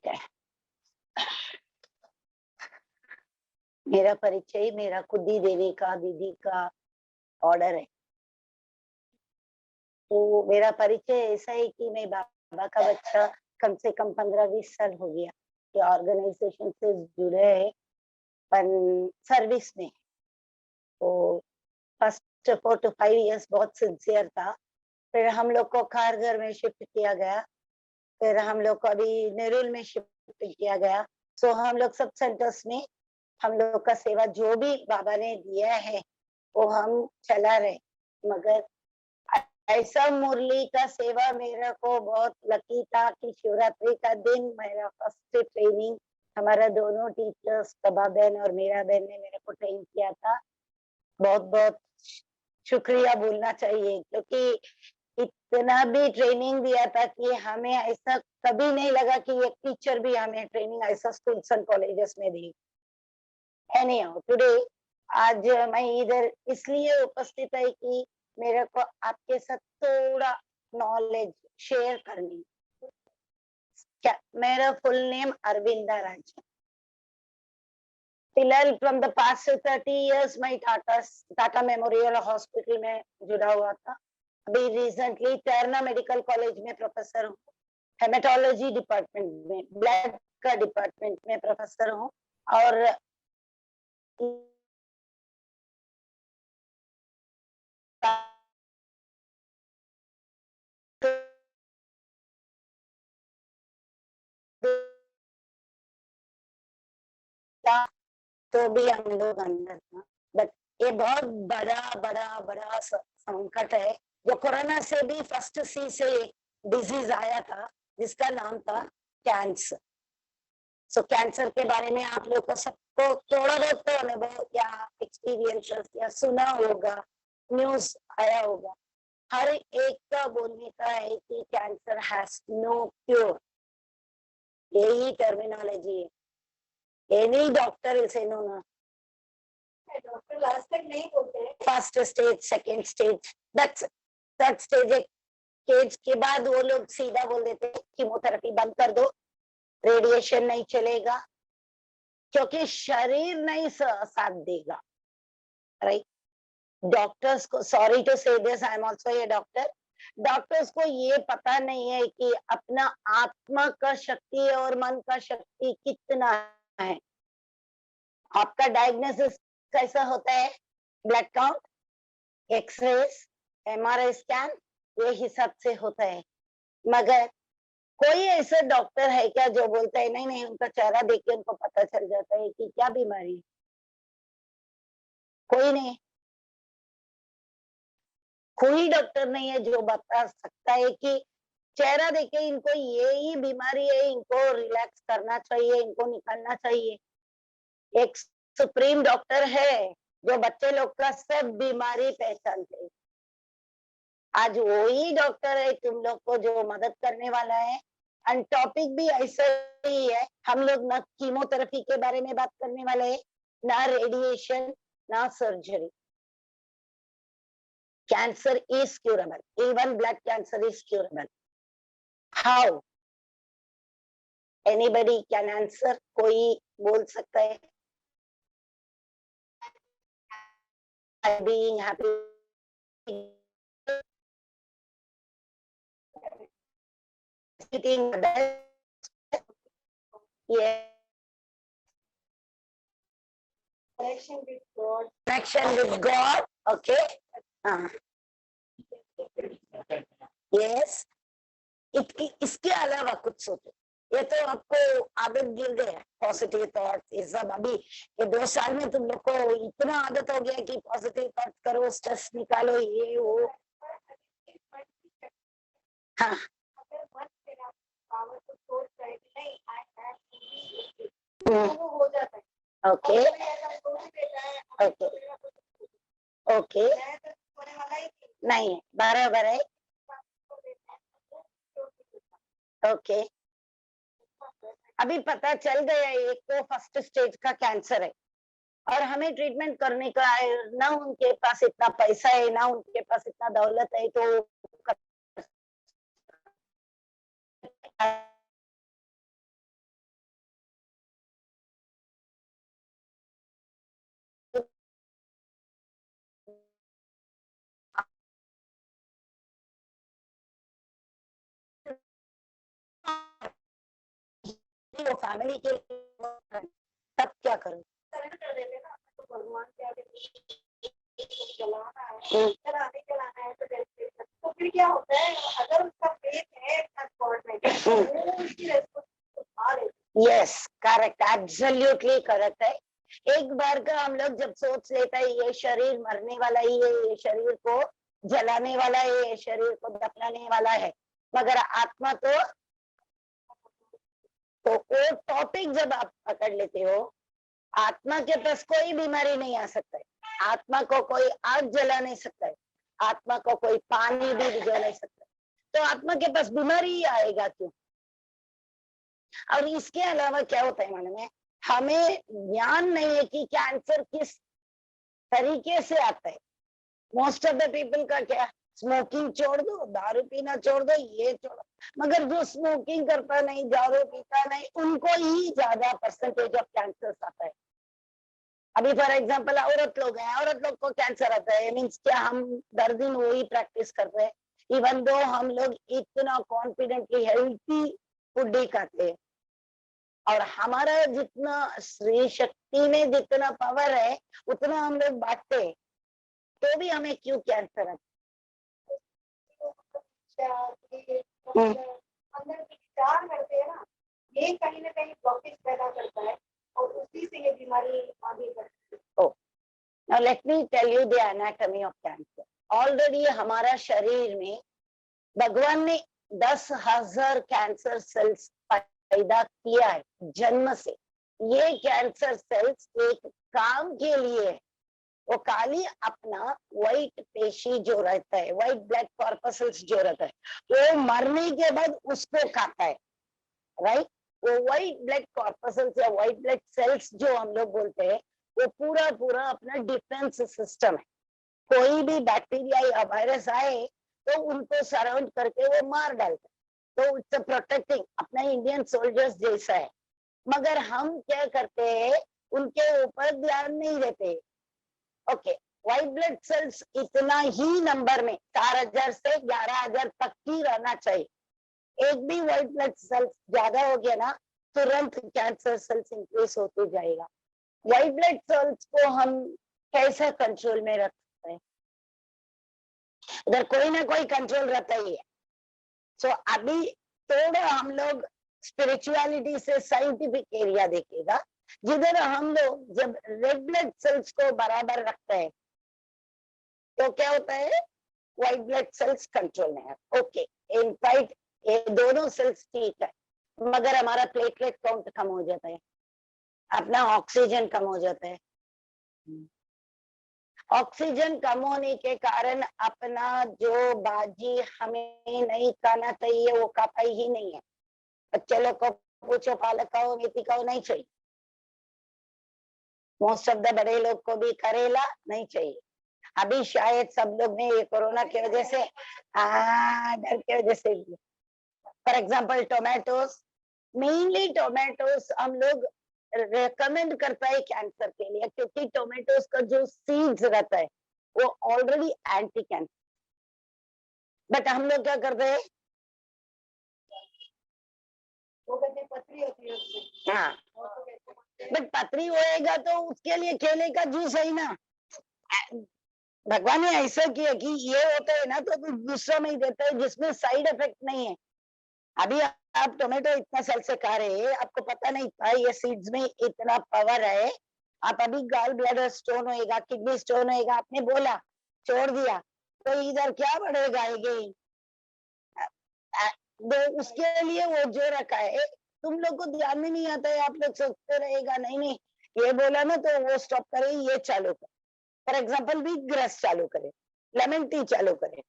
है। मेरा परिचय मेरा खुद ही देने का दीदी का ऑर्डर है। तो मेरा परिचय ऐसा है कि मैं बाबा का बच्चा कम से कम 15-20 साल हो गया ये ऑर्गेनाइजेशन से जुड़े है पर सर्विस में। तो फर्स्ट 4 to 5 इयर्स बहुत सिंसियर था। फिर हम लोग को खारघर में शिफ्ट किया गया। फिर हम लोग को अभी नेरुल में शिफ्ट किया गया। सो हम लोग सब सेंटर्स में हम लोग का सेवा जो भी बाबा ने दिया है वो हम चला रहे। मगर ऐसा मुरली का सेवा मेरे को बहुत लकी था कि शिवरात्रि का दिन मेरा फर्स्ट ट्रेनिंग हमारा दोनों टीचर्स कबा बहन और मीरा बहन ने मेरे को ट्रेन किया था। बहुत बहुत शुक्रिया बोलना चाहिए क्योंकि इतना भी ट्रेनिंग दिया था कि हमें ऐसा कभी नहीं लगा कि एक टीचर भी हमें ट्रेनिंग ऐसा स्कूल्स एंड कॉलेजेस में दी। एनीहाउ टुडे आज मैं इधर इसलिए उपस्थित है कि मेरे को आपके साथ थोड़ा नॉलेज शेयर करनी। क्या मेरा फुल नेम अरविंदा राज। फिलहाल फ्रॉम द पास्ट 30 इयर्स मैं टाटा मेमोरियल हॉस्पिटल में जुड़ा हुआ था। अभी रिसेंटली टर्ना मेडिकल कॉलेज में प्रोफेसर हूँ। हेमेटोलॉजी डिपार्टमेंट में ब्लड का डिपार्टमेंट में प्रोफेसर हूँ। और तो भी हम लोग अंदर था। बट ये बहुत बड़ा बड़ा बड़ा संकट है जो कोरोना से भी फर्स्ट सी से डिजीज आया था जिसका नाम था कैंसर। सो कैंसर के बारे में आप लोग को सबको थोड़ा बहुत तो अनुभव या एक्सपीरियंस या सुना होगा, न्यूज आया होगा। हर एक का बोलने का है कि कैंसर हैज नो क्योर। यही टर्मिनोलॉजी है। Any doctor will say no ना। डॉक्टर लास्ट तक नहीं बोलते first stage second stage that's third stage के बाद वो लोग सीधा बोल देते कीमोथेरेपी बंद कर दो, रेडिएशन नहीं चलेगा क्योंकि शरीर नहीं साथ देगा। राइट। डॉक्टर्स को सॉरी टू से this I am also a doctor. Doctors को ये पता नहीं है कि अपना आत्मा का शक्ति और मन का शक्ति कितना है। आपका डायग्नोसिस कैसा होता है? Blood count, X-rays, MRI scan, ये हिसाब से होता है। मगर कोई ऐसा डॉक्टर है क्या जो बोलता है नहीं नहीं उनका चेहरा देख के उनको पता चल जाता है कि क्या बीमारी है? कोई नहीं। कोई डॉक्टर नहीं है जो बता सकता है कि चेहरा देखे इनको ये ही बीमारी है, इनको रिलैक्स करना चाहिए, इनको निकालना चाहिए। एक सुप्रीम डॉक्टर है जो बच्चे लोग का सब बीमारी पहचानते हैं। आज वही डॉक्टर है तुम लोग को जो मदद करने वाला है। एंड टॉपिक भी ऐसा ही है। हम लोग ना कीमोथेरेपी के बारे में बात करने वाले हैं, ना रेडिएशन, ना surgery. Cancer is curable, even blood cancer is curable. How? Anybody can answer? कोई बोल सकता है? Being happy, eating the best, yeah. Connection with God, okay. हाँ, yes. इसके अलावा कुछ सोचो। ये तो आपको आदत गिर गया पॉजिटिव थॉट। ये सब अभी ये 2 साल में तुम लोग को इतना आदत हो गया कि पॉजिटिव थॉट करो, स्ट्रेस निकालो, ये वो। हाँ, ओके ओके ओके। नहीं बराबर है। ओके। अभी पता चल गया एक तो फर्स्ट स्टेज का कैंसर है और हमें ट्रीटमेंट करने का है ना, उनके पास इतना पैसा है ना उनके पास इतना दौलत है तो फैमिली के तब क्या करूं? कर देते ना, तो भगवान के आगे चलाना है, चलाना है तो फिर क्या होता है, अगर उसका फेथ है गॉड में तो उसकी रेस्पॉन्सिबिलिटी उठा लेती है। यस, करेक्ट, एब्सोल्युटली करेक्ट है। एक बार का हम लोग जब सोच लेता है ये शरीर मरने वाला ही है, ये शरीर को जलाने वाला है, ये शरीर को दफनाने वाला है, मगर आत्मा तो वो टॉपिक जब आप पकड़ लेते हो, आत्मा के पास कोई बीमारी नहीं आ सकता है, आत्मा को कोई आग जला नहीं सकता है, आत्मा को कोई पानी भी भिगो नहीं सकता, तो आत्मा के पास बीमारी ही आएगा क्यों? और इसके अलावा क्या होता है मन में, हमें ज्ञान नहीं है कि कैंसर किस तरीके से आता है। मोस्ट ऑफ द पीपल का क्या, स्मोकिंग छोड़ दो, दारू पीना छोड़ दो, ये छोड़ो, मगर जो स्मोकिंग करता नहीं, दारू पीता नहीं, उनको ही ज्यादा परसेंटेज ऑफ कैंसर आता है। अभी फॉर एग्जांपल औरत लोग हैं, औरत लोग को कैंसर आता है, मीन्स क्या हम दर दिन वही प्रैक्टिस कर रहे हैं, इवन दो हम लोग इतना कॉन्फिडेंटली हेल्थी फूड ही खाते हैं, और हमारा जितना श्री शक्ति में जितना पावर है उतना हम लोग बांटते हैं, तो भी हमें क्यों कैंसर आता है? अंदर विचार करते हैं ना, ये कहीं ना कहीं ब्लॉकेज पैदा करता है और उसी से ये बीमारी आगे बढ़ती है। Oh, now let me tell you the anatomy of cancer. Already हमारा शरीर में भगवान ने 10,000 कैंसर सेल्स पैदा किया है जन्म से। ये कैंसर सेल्स एक काम के लिए है, वो खाली अपना व्हाइट पेशी जो रहता है, व्हाइट ब्लड कॉर्पसल्स जो रहता है, वो मरने के बाद उसको खाता है, राइट? वो व्हाइट ब्लड कॉर्पसल्स या व्हाइट ब्लड सेल्स जो हम लोग बोलते हैं, वो पूरा पूरा अपना डिफेंस सिस्टम है। कोई भी बैक्टीरिया या वायरस आए तो उनको सराउंड करके वो मार डालता है, तो इट्स प्रोटेक्टिंग, अपना इंडियन सोल्जर्स जैसा है। मगर हम क्या करते हैं, उनके ऊपर ध्यान नहीं देते। ओके, व्हाइट ब्लड सेल्स इतना ही नंबर में 4,000 से 11,000 तक ही रहना चाहिए। एक भी व्हाइट ब्लड सेल्स ज्यादा हो गया ना, तुरंत कैंसर सेल्स इंक्रीज होते जाएगा। व्हाइट ब्लड सेल्स को हम कैसे कंट्रोल में रख सकते हैं? उधर कोई ना कोई कंट्रोल रहता ही है। सो अभी थोड़ा हम लोग स्पिरिचुअलिटी से साइंटिफिक एरिया देखेगा, जिधर हम लोग जब रेड ब्लड सेल्स को बराबर रखते हैं तो क्या होता है, व्हाइट ब्लड सेल्स कंट्रोल में है। ओके, इनफैक्ट ये दोनों सेल्स ठीक है, मगर हमारा प्लेटलेट काउंट कम हो जाता है, अपना ऑक्सीजन कम हो जाता है। ऑक्सीजन कम होने के कारण अपना जो बाजी हमें नहीं खाना चाहिए वो खाता ही नहीं है। बच्चे लोग को पूछो, पालक खाओ, मेथी खाओ, नहीं चाहिए। मोस्ट ऑफ द बड़े लोग को भी करेला नहीं चाहिए। अभी शायद सब लोग ने ये कोरोना की वजह से डर की वजह से, for example Tomatoes, mainly Tomatoes हम लोग रेकमेंड करता है कैंसर के लिए, क्योंकि टोमेटोस का जो सीड्स रहता है वो ऑलरेडी एंटी कैंसर। बट हम लोग क्या करते हैं, वो कहते हैं पथरी होती है उससे। हाँ, बट पथरी होएगा तो उसके लिए केले का जूस है ना। भगवान ने ऐसा किया कि ये होता है ना तो दूसरा में ही देता है जिसमें साइड इफेक्ट नहीं है। अभी आप टोमेटो इतना साल से खा रहे हैं, आपको पता नहीं था ये सीड्स में इतना पावर है। आप अभी गॉल ब्लैडर स्टोन होएगा, किडनी स्टोन होएगा, आपने बोला छोड़ दिया, तो इधर क्या बढ़ेगा अगेन? उसके लिए वो जो रखा है, तुम लोग को ध्यान में नहीं आता है, आप लोग सोचते रहेगा नहीं नहीं ये बोला ना तो वो स्टॉप करे, ये चालू करे। फॉर एग्जाम्पल वीट ग्रास चालू करे, लेमन टी चालू करे,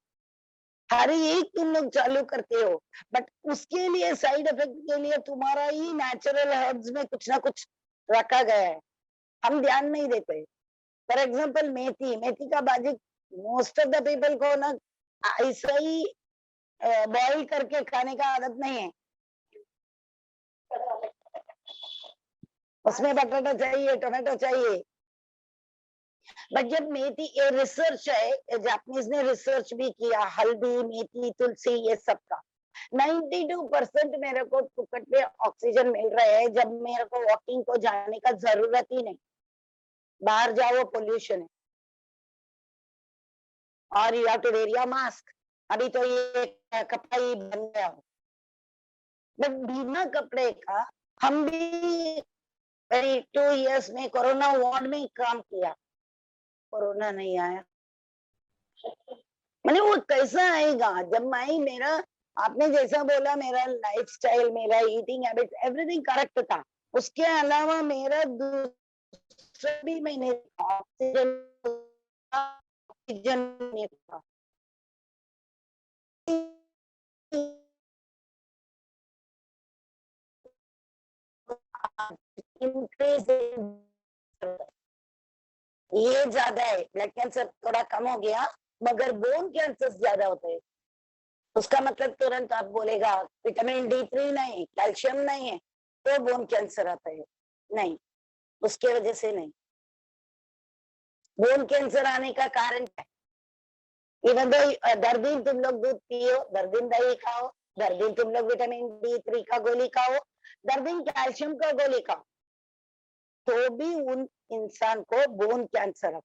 हर एक तुम लोग चालू करते हो, बट उसके लिए साइड इफेक्ट के लिए तुम्हारा ही नेचुरल हर्ब्स में कुछ ना कुछ रखा गया है, हम ध्यान नहीं देते। फॉर एग्जाम्पल मेथी, मेथी का बाजी मोस्ट ऑफ द पीपल को ना ऐसा ही बॉइल करके खाने का आदत नहीं है, उसमें बटाटा चाहिए, टोमेटो चाहिए। बट जब मेथी, ये रिसर्च है, जापानीज ने रिसर्च भी किया, हल्दी, मेथी, तुलसी, ये सब का 92% मेरे को फुकट में ऑक्सीजन मिल रहा है, जब मेरे को वॉकिंग को जाने का जरूरत ही नहीं। बाहर जाओ पोल्यूशन है और you have to wear your mask. अभी तो ये कपड़ा ही बन गया हो, बट बिना कपड़े का हम भी 2 years में कोरोना वार्ड में काम किया, कोरोना नहीं आया। मैंने वो कैसा आएगा जब मैं मेरा, आपने जैसा बोला मेरा लाइफस्टाइल, मेरा ईटिंग हैबिट एवरीथिंग करेक्ट था, उसके अलावा मेरा दूसरा भी मैंने ऑक्सीजन नहीं था। इंक्रीज ये ज्यादा है, ब्लड कैंसर थोड़ा कम हो गया मगर बोन कैंसर ज्यादा होते हैं। उसका मतलब तुरंत आप बोलेगा विटामिन D3 नहीं, कैल्शियम नहीं है तो बोन कैंसर आता है, नहीं, उसके वजह से नहीं। बोन कैंसर आने का कारण क्या है? इवन दो दर दिन तुम लोग दूध पियो, दर दिन दही खाओ, दर दिन तुम लोग विटामिन D3 का गोली खाओ, दर दिन कैल्शियम का गोली खाओ, तो भी उन इंसान को बोन कैंसर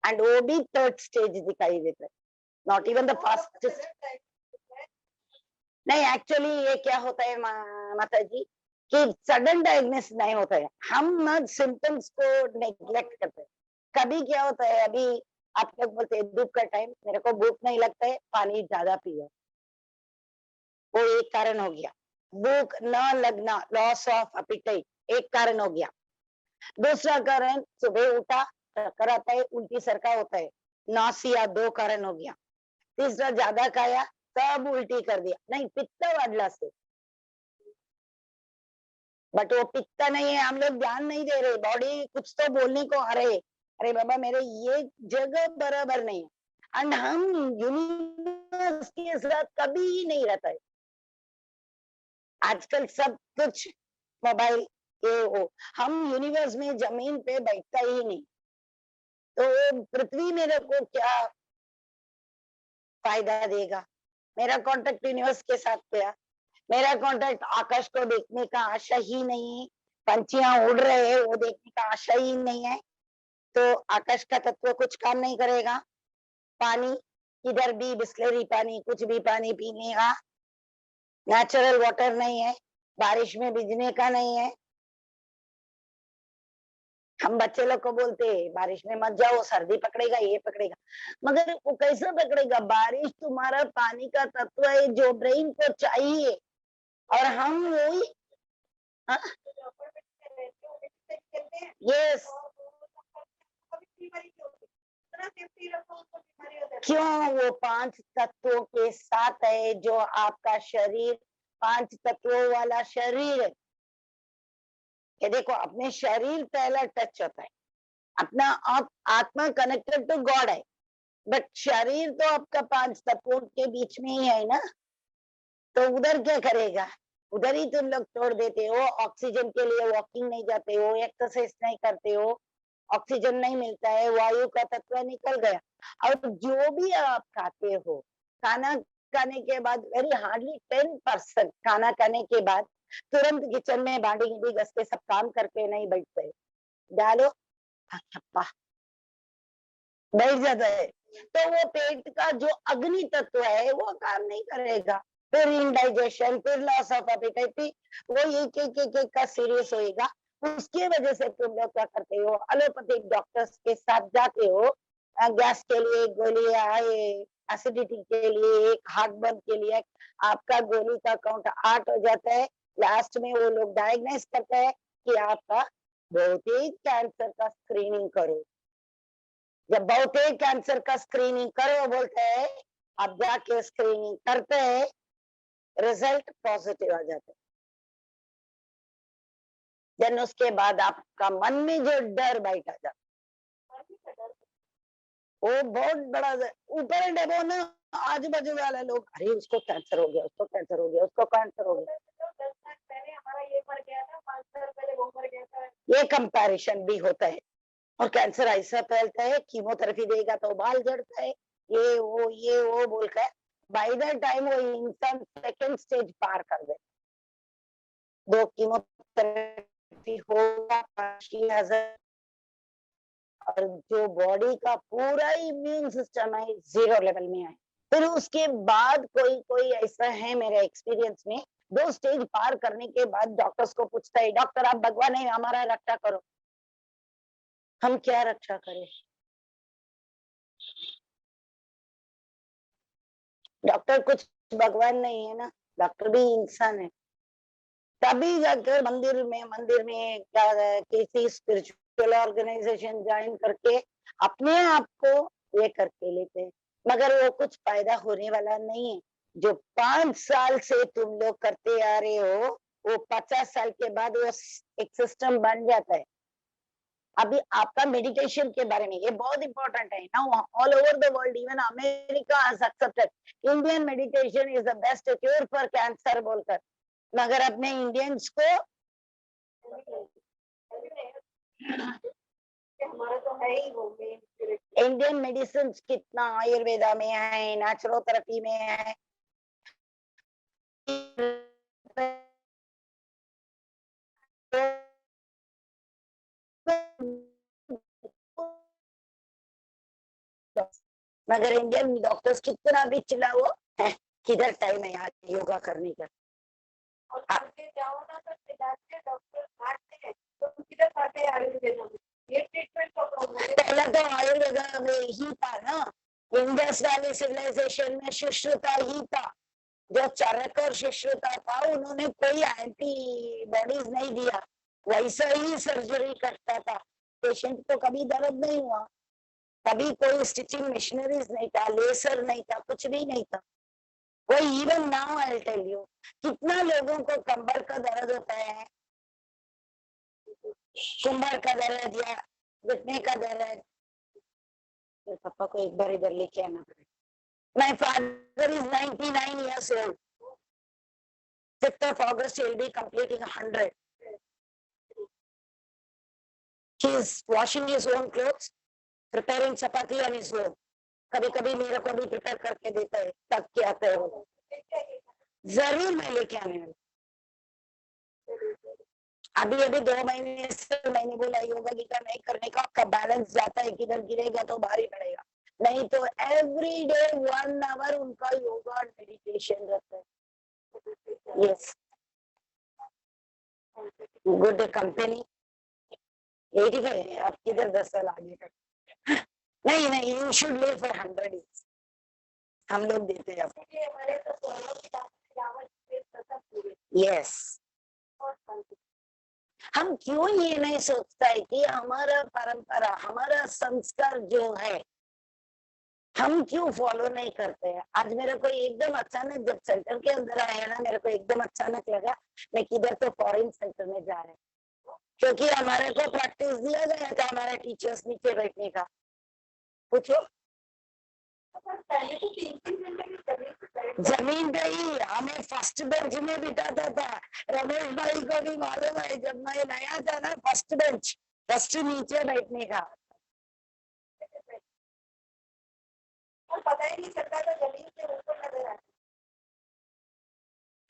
एंड वो भी 3rd स्टेज दिखाई देता है, नॉट इवन द फास्टेस्ट। नहीं, एक्चुअली ये क्या होता है माता जी कि सडन डायग्नोस नहीं होता है, हम ना सिम्टम्स को नेग्लेक्ट करते हैं। कभी क्या होता है, अभी आप लोग बोलते हैं धूप का टाइम मेरे को भूख नहीं लगता है, पानी ज्यादा पियो, वो एक कारण हो गया। भूख न लगना, लॉस ऑफ एपेटाइट एक कारण हो गया। दूसरा कारण सुबह उठा चक्कर आता है, उल्टी सरका होता है, नासिया 2 कारण हो गया। तीसरा ज्यादा खाया सब उल्टी कर दिया, नहीं पित्त वाढला से, बट वो पित्त नहीं है, हम लोग ध्यान नहीं दे रहे, बॉडी कुछ तो बोलने को आ रहे, अरे बाबा मेरे ये जगह बराबर नहीं है, एंड हम यूनिवर्स के साथ कभी ही नहीं रहता है। आजकल सब कुछ मोबाइल ये वो, हम यूनिवर्स में जमीन पे बैठता ही नहीं, तो पृथ्वी मेरे को क्या फायदा देगा? मेरा कॉन्टेक्ट यूनिवर्स के साथ गया, मेरा कॉन्टेक्ट आकाश को देखने का आशा ही नहीं है, पंछियां उड़ रहे हैं वो देखने का आशा ही नहीं है, तो आकाश का तत्व कुछ काम नहीं करेगा। पानी इधर भी बिस्लरी पानी, कुछ भी पानी पीने का नेचुरल वाटर नहीं है, बारिश में भीगने का नहीं है। हम बच्चे लोग को बोलते हैं बारिश में मत जाओ, सर्दी पकड़ेगा, ये पकड़ेगा, मगर वो कैसे पकड़ेगा? बारिश तुम्हारा पानी का तत्व है जो ब्रेन को चाहिए, और हम वही यस क्यों वो 5 तत्वों के साथ है, जो आपका शरीर 5 तत्वों वाला शरीर है। ये देखो अपने शरीर पहला टच होता है, अपना आत्मा कनेक्टेड टू गॉड है, बट शरीर तो आपका 5 तत्वों के बीच में ही है ना, तो उधर क्या करेगा? उधर ही तुम लोग तोड़ देते हो, ऑक्सीजन के लिए वॉकिंग नहीं जाते हो, एक्सरसाइज नहीं करते हो, ऑक्सीजन नहीं मिलता है, वायु का तत्व निकल गया। और जो भी आप खाते हो, खाना खाने के बाद वेरी हार्डली 10% खाना खाने के बाद तुरंत किचन में भांडी गिंडी घस के सब काम करके नहीं बैठते, डालो छप्पा बैठ जाता है, तो वो पेट का जो अग्नि तत्व है वो काम नहीं करेगा, फिर इंडाइजेशन, फिर लॉस ऑफ एपेटाइट, वो एक का सीरियस होएगा। उसकी वजह से तुम लोग क्या करते हो, एलोपैथिक डॉक्टर्स के साथ जाते हो, गैस के लिए एक गोली आए, एसिडिटी के लिए एक, हार्ट बर्न के लिए, आपका गोली का काउंट 8 हो जाता है। लास्ट में वो लोग डायग्नोस करते हैं कि आपका बहुतेज कैंसर का स्क्रीनिंग करो। जब बहुतेज कैंसर का स्क्रीनिंग करो बोलते हैं, अब जाके स्क्रीनिंग करते हैं, रिजल्ट पॉजिटिव आ जाता है। देन उसके बाद आपका मन में जो डर बैठ आ जाता, वो बहुत बड़ा ऊपर डेबो ना, आजू बाजू वाले लोग अरे उसको कैंसर हो गया, उसको कैंसर हो गया, उसको कैंसर हो गया, 10 साल पहले हमारा ये मर गया था, 5 साल पहले वो मर गया था, ये कंपैरिजन भी होता है। और कैंसर ऐसा फैलता है, कीमोथेरेपी देगा तो बाल झड़ता है, ये वो बोलकर बाय द टाइम वो इंसान सेकंड स्टेज पार कर दे, 2 कीमोथेरेपी होगा, और जो बॉडी का पूरा इम्यून सिस्टम है 0 लेवल में है। फिर उसके बाद कोई कोई ऐसा है मेरे एक्सपीरियंस में, 2 स्टेज पार करने के बाद डॉक्टर्स को पूछता है, डॉक्टर आप भगवान है, हमारा रक्षा करो। हम क्या रक्षा करें? डॉक्टर कुछ भगवान नहीं है ना, डॉक्टर भी इंसान है। तभी जाकर मंदिर में किसी स्पिरिचुअल ऑर्गेनाइजेशन ज्वाइन करके अपने आप को ये करके लेते हैं, मगर वो कुछ फायदा होने वाला नहीं है। जो 5 साल से तुम लोग करते आ रहे हो, वो 50 साल के बाद वो एक सिस्टम बन जाता है। अभी आपका मेडिटेशन के बारे में ये बहुत इंपॉर्टेंट है ना, all over the world, even America has accepted Indian meditation is the best cure for cancer बोलकर, मगर अपने इंडियंस को हमारा तो है ही वो मेन। इंडियन मेडिसिन कितना आयुर्वेदा में है, नेचुरोथेरेपी में है, मगर इंडियन डॉक्टर्स कितना भी चिल्लाओ, किधर टाइम है आज योगा करने का। और करके जाओ ना तो चिल्लाते डॉक्टर मारते हैं, तो किधर खाते हैं आयुर्वेद में, ये ट्रीटमेंट का प्रॉब्लम। पहला तो आयुर्वेदा में ही था ना, इंडस वैली सिविलाइजेशन में सुश्रुता ही था, जो चरक और सुश्रुता था, उन्होंने कोई एंटी बॉडीज नहीं दिया, वैसा ही सर्जरी करता था, पेशेंट को कभी दर्द नहीं हुआ, कभी कोई स्टिचिंग मशीनरीज नहीं था, लेसर नहीं था, कुछ भी नहीं था। कोई even now I tell you, कितना लोगों को कंबर का दर्द होता है, कमर का दर्द या घुटने का दर्द, तो पापा को एक बार इधर लेके आना पड़ेगा। My father is 99 years old. 5th of August he will be completing 100. He is washing his own clothes, preparing chapati on his own. कभी कभी मेरे को भी प्रिपेयर करके देता है, तब क्या आते हो जरूर मैं लेके आने वाली। अभी अभी 2 महीने से मैंने बोला योगा गीता नहीं करने का, आपका बैलेंस जाता है, किधर गिरेगा तो भारी पड़ेगा, नहीं तो एवरी डे 1 आवर उनका योगा और मेडिटेशन रहता है। यस, गुड कंपनी 85 है, आप किधर 10 साल आगे कर। नहीं नहीं, you should live for 100 years, हम लोग देते हैं आपको। यस, हम क्यों ये नहीं सोचता है कि हमारा परंपरा, हमारा संस्कार जो है, हम क्यों फॉलो नहीं करते हैं? आज मेरे को एकदम अचानक जब सेंटर के अंदर आया ना, मेरे को एकदम अचानक लगा मैं किधर तो फॉरेन सेंटर में जा रहे हैं, क्योंकि हमारे को प्रैक्टिस दिया गया था हमारे टीचर्स नीचे बैठने का। पूछो, जमीन पे ही हमें फर्स्ट बेंच में बिठाता था। रमेश भाई को भी मालूम है, जब मैं नया था ना, फर्स्ट बेंच, फर्स्ट नीचे बैठने का। पता ही नहीं चलता था, जमीन से ऊपर नजर आता,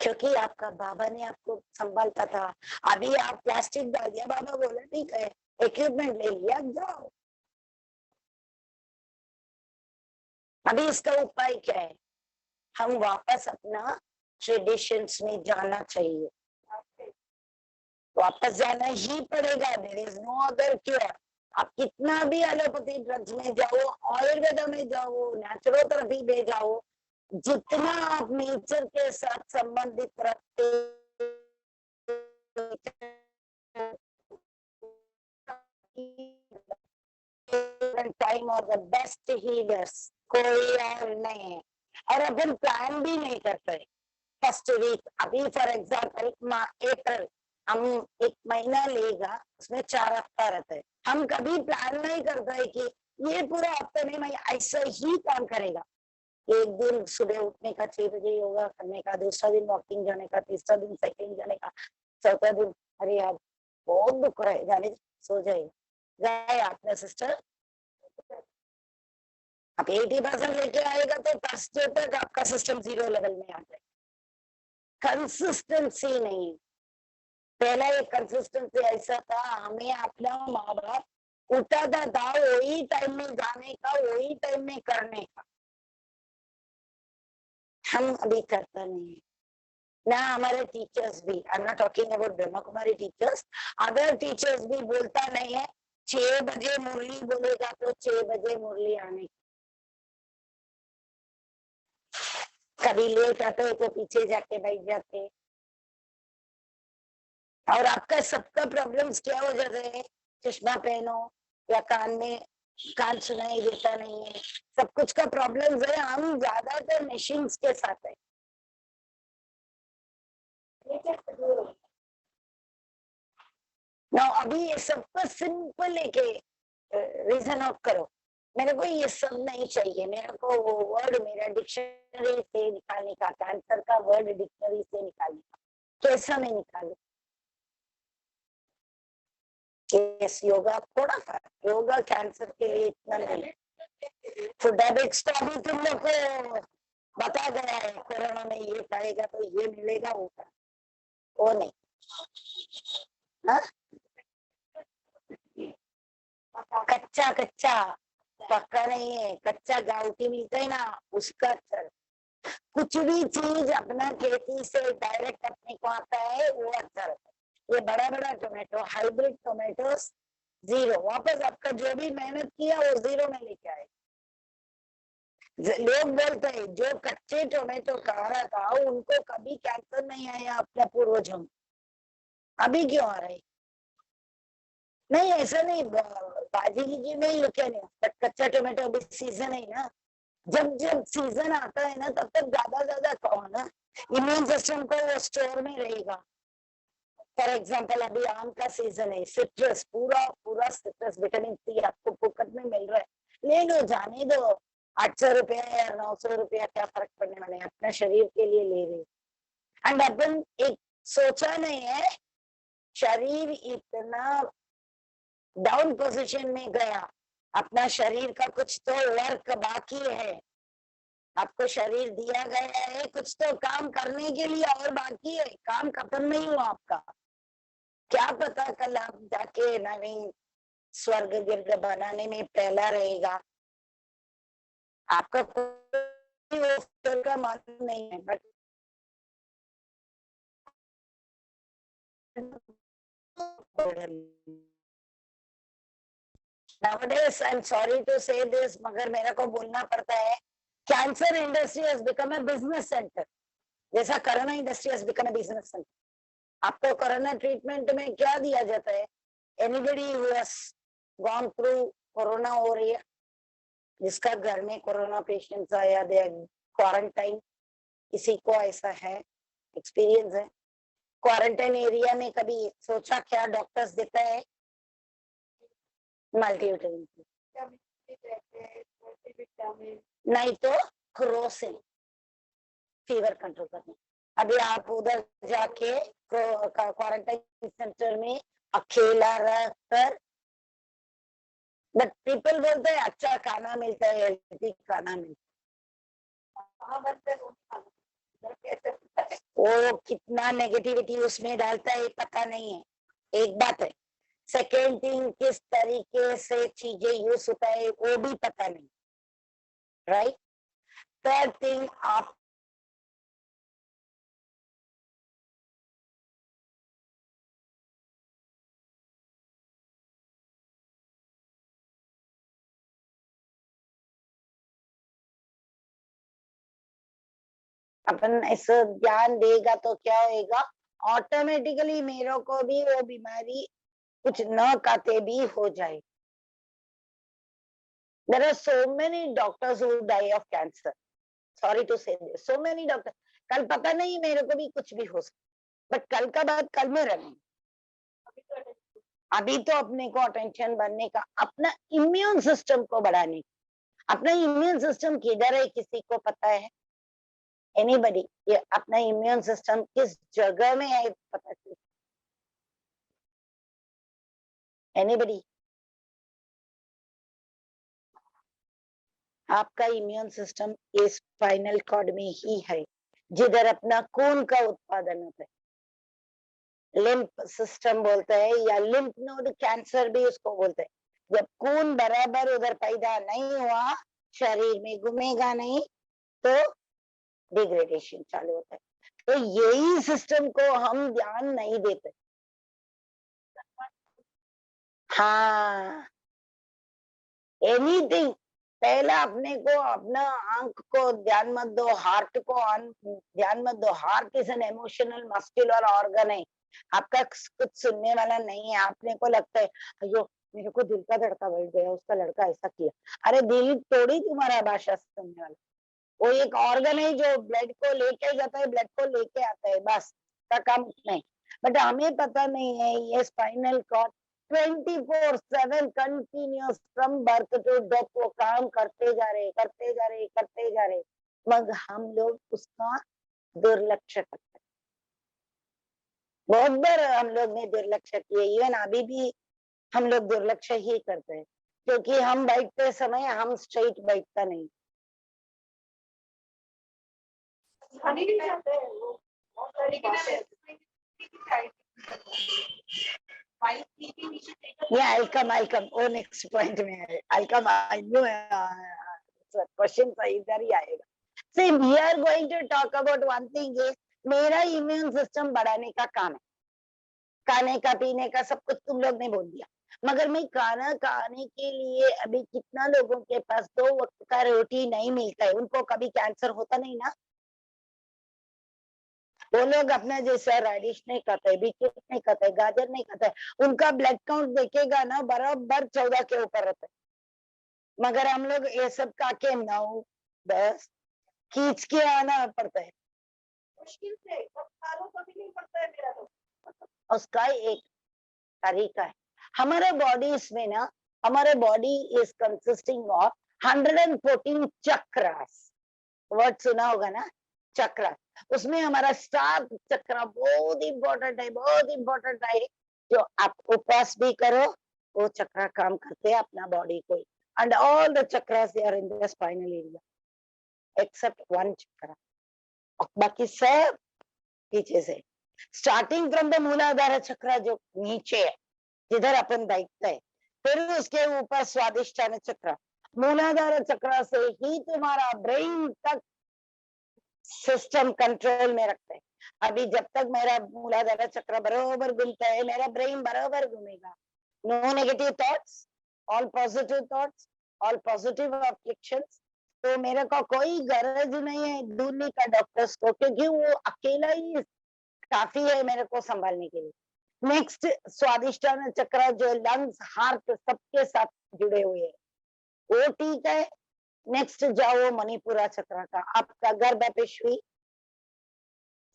क्योंकि आपका बाबा ने आपको संभालता था। अभी आप प्लास्टिक डाल दिया, बाबा बोला ठीक है, इक्विपमेंट ले लिया, जाओ। अभी इसका उपाय क्या है? हम वापस अपना ट्रेडिशंस में जाना चाहिए, वापस जाना ही पड़ेगा, there is no other cure. आप कितना भी एलोपैथी ड्रग्स में जाओ, आयुर्वेदा में जाओ, नेचुरोथेरेपी में जाओ, जितना आप नेचर के साथ संबंधित रखते टाइम और द बेस्ट हीलर्स कोई और नहीं है। और अपन प्लान भी नहीं करते फर्स्ट वीक। अभी फॉर एग्जाम्पल अप्रैल, हम 1 महीना लेगा, उसमें 4 हफ्ता रहता है, हम कभी प्लान नहीं करते है कि ये पूरा हफ्ते में मैं ऐसा ही काम करेगा। एक दिन सुबह उठने का 6 बजे योगा करने का, दूसरा दिन वॉकिंग जाने का, तीसरा दिन साइकिलिंग जाने का, चौथा दिन अरे यार बहुत दुख रहा है, जाने सो जाए। गए आपने सिस्टर आप 80% लेके आएगा तो फर्स्ट तक आपका सिस्टम 0 लेवल में आ जाए। कंसिस्टेंसी नहीं, पहला एक कंसिस्टेंसी ऐसा था, हमें अपना माँ बाप उठाता था वही टाइम में जाने का, वही टाइम में करने का। हम अभी करता नहीं है ना। हमारे टीचर्स भी, I am not talking about Brahma Kumari teachers, other teachers भी बोलता नहीं है 6 बजे मुरली बोलेगा तो 6 बजे मुरली आने। कभी लेट आते हो तो पीछे जाके बैठ जाते। और आपका सबका प्रॉब्लम्स क्या हो जाते हैं, चश्मा पहनो या कान में कान सुनाई देता नहीं है, सब कुछ का प्रॉब्लम्स है। हम ज्यादातर मशीन्स के साथ है। ना अभी ये सबका सिंपल है कि रीजन आउट करो, मेरे को ये सब नहीं चाहिए, मेरे को वो वर्ड मेरा डिक्शनरी से निकालने का, कैंसर का वर्ड डिक्शनरी से निकालने का, कैसा मैं निकालू? यस, योगा थोड़ा सा, योगा कैंसर के लिए इतना नहीं। फूड हैबिट्स तो अभी तुम लोग को बता गया है, कोरोना में ये खाएगा तो ये मिलेगा, वो नहीं। हाँ? कच्चा कच्चा पक्का नहीं है, कच्चा गाँवटी मिलता है ना, उसका अच्छा। कुछ भी चीज अपना खेती से डायरेक्ट अपने को आता है वो अच्छा रहता है। ये बड़ा बड़ा टोमेटो, हाइब्रिड टोमेटोस 0, वापस आपका जो भी मेहनत किया वो 0 में लेके आए। लोग बोलते हैं जो कच्चे टोमेटो खा रहा था उनको कभी कैंसर नहीं आया अपने पूर्वजों में, अभी क्यों आ रहे? नहीं, ऐसा नहीं, बाजी की नहीं, क्या नहीं, कच्चा टोमेटो अभी सीजन है ना, जब जब सीजन आता है ना तब तक ज्यादा कौन ना इम्यून सिस्टम को वो स्टोर में रहेगा। फॉर एग्जाम्पल अभी आम का सीजन है, सिट्रस, पूरा पूरा सिट्रस, विटामिन सी आपको फोकट में मिल रहा है, ले लो, जाने दो। 800 रुपया या 900 रुपया क्या फर्क पड़ने वाले हैं, अपने शरीर के लिए ले रहे। एंड अपन एक सोचा नहीं है, शरीर इतना डाउन पोजीशन में गया, अपना शरीर का कुछ तो वर्क बाकी है, आपको शरीर दिया गया है कुछ तो काम करने के लिए और बाकी है, काम खत्म नहीं हुआ आपका। क्या पता कल आप जाके नवीन स्वर्ग गिर्ग बनाने में पहला रहेगा, आपका कोई वो का मालूम नहीं है। But nowadays I'm sorry to say this, मगर मेरे को बोलना पड़ता है, cancer industry has become a business center, जैसा corona industry has become a business center। आपको कोरोना ट्रीटमेंट में क्या दिया जाता है? Anybody who has gone through corona हो रही है, जिसका घर में कोरोना पेशेंट्स आया, दे क्वारंटाइन, किसी को ऐसा है, एक्सपीरियंस है? क्वारंटाइन एरिया में कभी सोचा क्या डॉक्टर्स देता है? मल्टीविटामिन नहीं तो क्रोसिन, फीवर कंट्रोल करने। अभी आप उधर जाके क्वारंटाइन सेंटर में अकेला रहकर, बट पीपल बोलते हैं अच्छा खाना मिलता है, हेल्थी खाना मिलता है, वो कितना नेगेटिविटी उसमें डालता है पता नहीं है, एक बात है। सेकेंड थिंग, किस तरीके से चीजें यूज होता है वो भी पता नहीं, राइट? थर्ड थिंग, आप अपन ऐसा ध्यान देगा तो क्या होगा, ऑटोमेटिकली मेरे को भी वो बीमारी कुछ न कहते भी हो जाए। There are so many doctors who die of cancer. Sorry to say this. So many doctors. कल पता नहीं मेरे को भी कुछ भी हो सकता, बट कल का बात कल में रहने। अभी तो अपने को अटेंशन बनने का, अपना इम्यून सिस्टम को बढ़ाने का। अपना इम्यून सिस्टम किधर है किसी को पता है? एनीबडी? ये अपना इम्यून सिस्टम किस जगह में है पता चल? एनीबडी? आपका इम्यून सिस्टम इस स्पाइनल कॉर्ड में ही है, जिधर अपना खून का उत्पादन होता है। लिम्फ सिस्टम बोलते हैं या लिम्फ नोड कैंसर भी उसको बोलते हैं। जब खून बराबर उधर पैदा नहीं हुआ, शरीर में घूमेगा नहीं, तो डिग्रेडेशन चालू होता है। तो यही सिस्टम को हम ध्यान नहीं देते। हाँ, एनीथिंग, पहला अपने को अपना आंख को ध्यान मत दो, हार्ट को ध्यान मत दो। Heart is an emotional muscular organ है, आपका कुछ सुनने वाला नहीं है। आपने को लगता है अयो मेरे को दिल का धड़का बढ़ गया, उसका लड़का ऐसा किया। अरे दिल थोड़ी तुम्हारा भाषा सुनने वाला, वो एक ऑर्गन है जो ब्लड को लेके जाता है, ब्लड को लेके आता है, बस का काम उतना ही। बट हमें पता नहीं है ये spinal cord 24/7 continuous from birth to death वो काम करते जा रहे, करते जा रहे, करते जा रहे, मगर हम लोग उसका दुर्लक्ष्य करते हैं। बहुत बार हम लोग ने दुर्लक्ष्य किए, इवन अभी भी हम लोग दुर्लक्ष्य ही करते हैं, क्योंकि हम बैठते समय हम स्ट्रेट बैठता नहीं। खाने नहीं जाते हैं वो, लेकिन Yeah, I'll come. वो next point में है। I'll come. I knew question इधर ही आएगा। See, we are going to talk about one thing is मेरा इम्यून सिस्टम बढ़ाने का काम है। खाने का, पीने का सब कुछ तुम लोग ने बोल दिया, मगर मैं खाना खाने के लिए अभी कितना लोगों के पास 2 वक्त का रोटी नहीं मिलता है, उनको कभी कैंसर होता नहीं ना? वो लोग अपना जैसा रेडिश नहीं खाते, बीटरूट नहीं खाते, गाजर नहीं खाते, उनका ब्लड काउंट देखेगा ना बराबर 14 के ऊपर रहता है। मगर हम लोग ये सब खा के 9, 10 खींच के आना पड़ता है। मुश्किल से खा लो कभी नहीं पड़ता है मेरा तो। उसका एक तरीका है। हमारे बॉडीज में ना, हमारे body is consisting of 114 chakras. Word सुना होगा ना, चक्र। उसमें हमारा 7 चक्र बहुत इंपॉर्टेंट है, बहुत इंपॉर्टेंट है। जो आप उपवास भी करो, वो चक्र काम करते हैं अपना बॉडी को। And all the chakras they are in the spinal area except 1 chakra, बाकी सब पीछे से। स्टार्टिंग फ्रॉम द मूलाधार चक्र जो नीचे है, जिधर अपन बैठते हैं, फिर उसके ऊपर स्वादिष्ठान चक्र। मूलाधार चक्र से ही तुम्हारा ब्रेन तक सिस्टम कंट्रोल में रखते हैं। अभी जब तक मेरा मूलाधार चक्र बराबर घूमता है, मेरा ब्रेन बराबर घूमेगा। No negative thoughts, all positive thoughts, all positive affections. तो मेरे को कोई गरज नहीं है दूल्हे का डॉक्टर्स को, क्योंकि वो अकेला ही काफी है मेरे को संभालने के लिए। नेक्स्ट स्वादिष्ठान चक्र जो लंग्स, हार्ट सबके साथ जुड़े हुए हैं, वो ठीक है। नेक्स्ट जाओ मणिपुरा चक्र का, आपका गर्भपेशवी,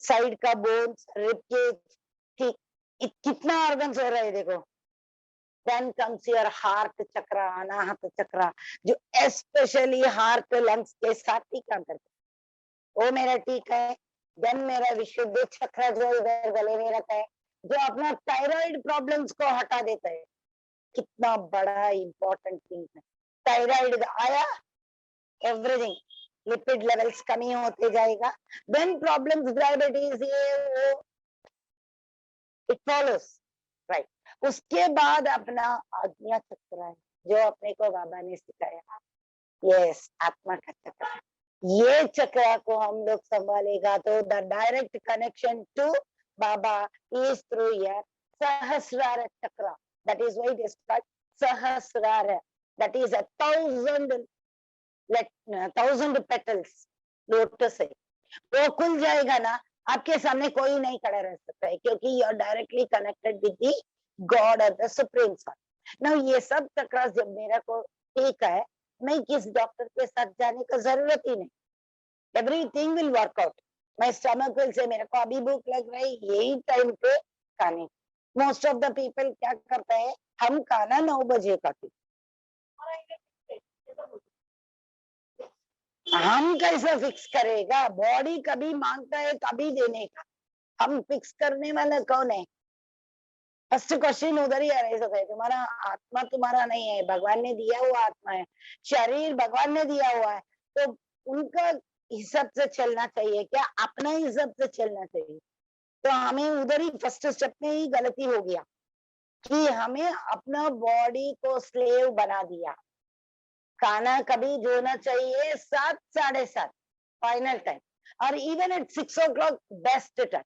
साइड का बोन्स, रिबकेज, ठीक, कितना ऑर्गन्स हो रहा है देखो। देन कम्स योर हार्ट चक्र, अनाहत चक्र, जो स्पेशली हार्ट लंग्स के साथ ही काम करते हैं, वो मेरा ठीक है। देन मेरा विशुद्ध चक्र जो इधर गले में रहता है, जो अपना थायराइड प्रॉब्लम्स को हटा देता है। कितना बड़ा इंपॉर्टेंट थिंग है। थायराइड आया, एवरीथिंग, लिपिड लेवल्स कमी होते जाएगा, देन प्रॉब्लम्स डायबिटीज ये वो, इट फॉलोस, राइट। उसके बाद अपना आज्ञा चक्र है, जो अपने को बाबा ने सिखाया, यस, आत्मा का चक्र। ये चक्र को हम लोग संभालेगा तो द डायरेक्ट कनेक्शन टू बाबा is through your Sahasrara chakra, that is why it is called Sahasrara, that is 1000 petals lotus है। वो खुल जाएगा ना, आपके सामने कोई नहीं खड़ा रह सकता है, क्योंकि you are directly connected with the god और द सुप्रीम सोल। नाउ ये सब चक्र जब मेरा को ठीक है, मैं किस डॉक्टर के साथ जाने का जरूरत ही नहीं, एवरीथिंग विल वर्क आउट। मैं स्टमक विल से मेरे को अभी भूख लग रही, यही टाइम पे खाने। मोस्ट ऑफ द पीपल क्या करते हैं, हम खाना 9 बजे खाते, हम कैसे फिक्स करेगा? बॉडी कभी मांगता है कभी देने का, हम फिक्स करने वाला कौन है? फर्स्ट क्वेश्चन उधर ही अरेज होता है, तुम्हारा आत्मा तुम्हारा नहीं है, भगवान ने दिया हुआ आत्मा है, शरीर भगवान ने दिया हुआ है, तो उनका हिसाब से चलना चाहिए क्या अपना हिसाब से चलना चाहिए? तो हमें उधर ही फर्स्ट स्टेप में ही गलती हो गया कि हमें अपना बॉडी को स्लेव बना दिया। खाना कभी जो होना चाहिए 7 साढ़े 7 फाइनल टाइम, और even at 6 o'clock best time.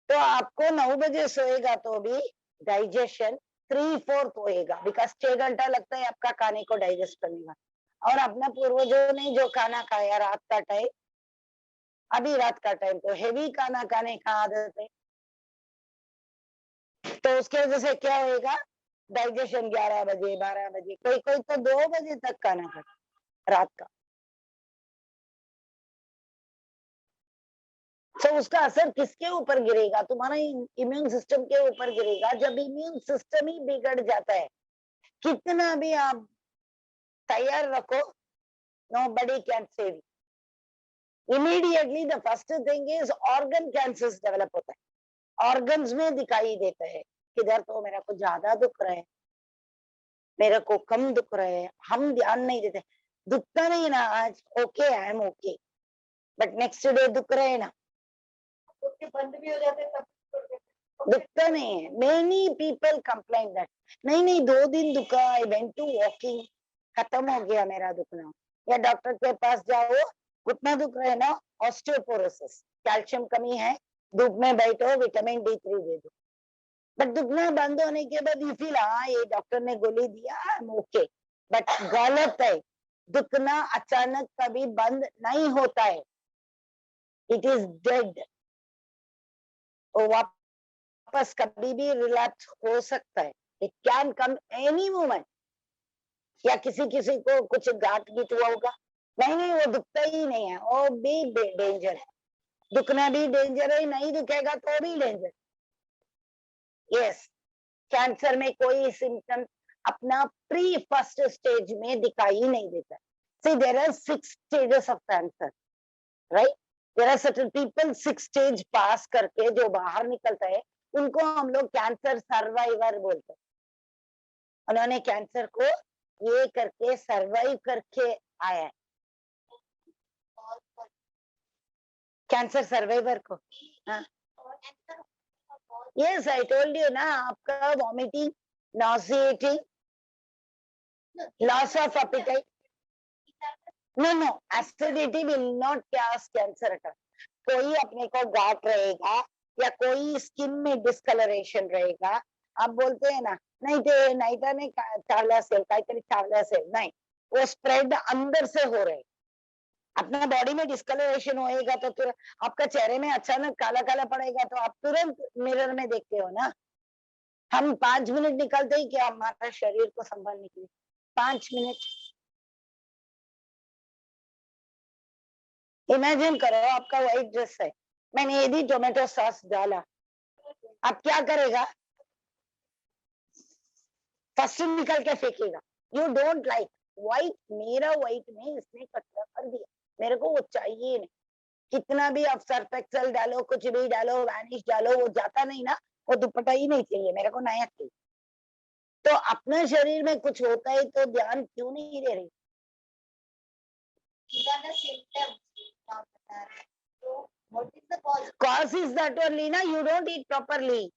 तो आपको 9 बजे सोएगा तो भी डाइजेशन 3/4 होएगा, बिकॉज 6 घंटा लगता है आपका खाने को डाइजेस्ट करने में। और अपना पूर्वजों ने जो खाना खाया रात का टाइम, अभी रात का टाइम तो हेवी खाना खाने का आदत है, तो उसके वजह से क्या होएगा, डाइजेशन 11 बजे 12 बजे, कोई कोई तो 2 बजे तक खाना खाता रात का। तो उसका असर किसके ऊपर गिरेगा? तुम्हारा इम्यून सिस्टम के ऊपर गिरेगा। जब इम्यून सिस्टम ही बिगड़ जाता है, कितना भी आप तैयार रखो, nobody can save you. Immediately the first thing is organ cancers develop होता है, organs में दिखाई देता है, किधर तो मेरे को ज्यादा दुख रहा है, मेरे को कम दुख रहा है, हम ध्यान नहीं देते। दुखता नहीं ना आज, okay I am okay, but next day दुख रहे ना, उसके बंद भी हो जाते हैं तब दुखता नहीं है। मेनी पीपल कंप्लेन दैट नहीं नहीं 2 दिन दुखा, आई वेंट टू वॉकिंग, खत्म हो गया मेरा दुखना। या डॉक्टर के पास जाओ, घुटना दुख रहे ना, ऑस्टियोपोरोसिस, कैल्शियम कमी है, धूप में बैठो, विटामिन D3 दे दो, बट दुखना बंद होने के बाद यू फील हाँ ये डॉक्टर ने गोली दिया, आई एम ओके, बट गलत है। दुखना अचानक कभी बंद नहीं होता है, इट इज डेड। तो वापस कभी भी रिलैप्स हो सकता है, it can come any moment. या किसी किसी को कुछ गांठ गिट हुआ होगा, नहीं नहीं वो दुखता ही नहीं है, वो भी डेंजर है, दुखना भी डेंजर है, नहीं दुखेगा तो भी डेंजर। यस, कैंसर में कोई सिम्टम अपना प्री फर्स्ट स्टेज में दिखाई नहीं देता। See there are 6 stages of cancer, right? There are certain people 6 stage pass करके जो बाहर निकलता है, उनको हम लोग कैंसर सर्वाइवर बोलते हैं। उन्होंने कैंसर को ये करके सर्वाइव करके आया है, कैंसर सर्वाइवर को। हाँ, यस आई टोल्ड यू ना, आपका vomiting, nauseating, loss of appetite, no no, acidity will not cause cancer attack. कोई अपने को गांठ रहेगा या कोई स्किन में डिस्कलरेशन रहेगा, आप बोलते हैं ना नहीं ते नाइटाने चावला सेल काहीतरी चावला सेल, नहीं, वो स्प्रेड अंदर से हो रहे। अपना बॉडी में डिस्कलरेशन होएगा तो तुरंत आपका चेहरे में अचानक काला काला पड़ेगा, तो आप तुरंत मिरर में देखते हो ना। हम 5 मिनट निकलते ही क्या हमारा शरीर को संभालने के लिए 5 मिनट। इमेजिन करो आपका व्हाइट ड्रेस है, मैंने यदि टोमेटो सॉस डाला, आप क्या करेगा? फर्स्ट निकल के फेंकेगा, यू डोंट लाइक व्हाइट, मेरा व्हाइट में इसने कचरा कर दिया, मेरे को वो चाहिए नहीं। कितना भी आप सर्फ एक्सेल डालो, कुछ भी डालो, वैनिश डालो, वो जाता नहीं ना, वो दुपट्टा ही नहीं चाहिए, मेरे को नया चाहिए। तो अपने शरीर में कुछ होता है तो ध्यान क्यों नहीं दे रही? Cause is that only ना, you don't eat properly.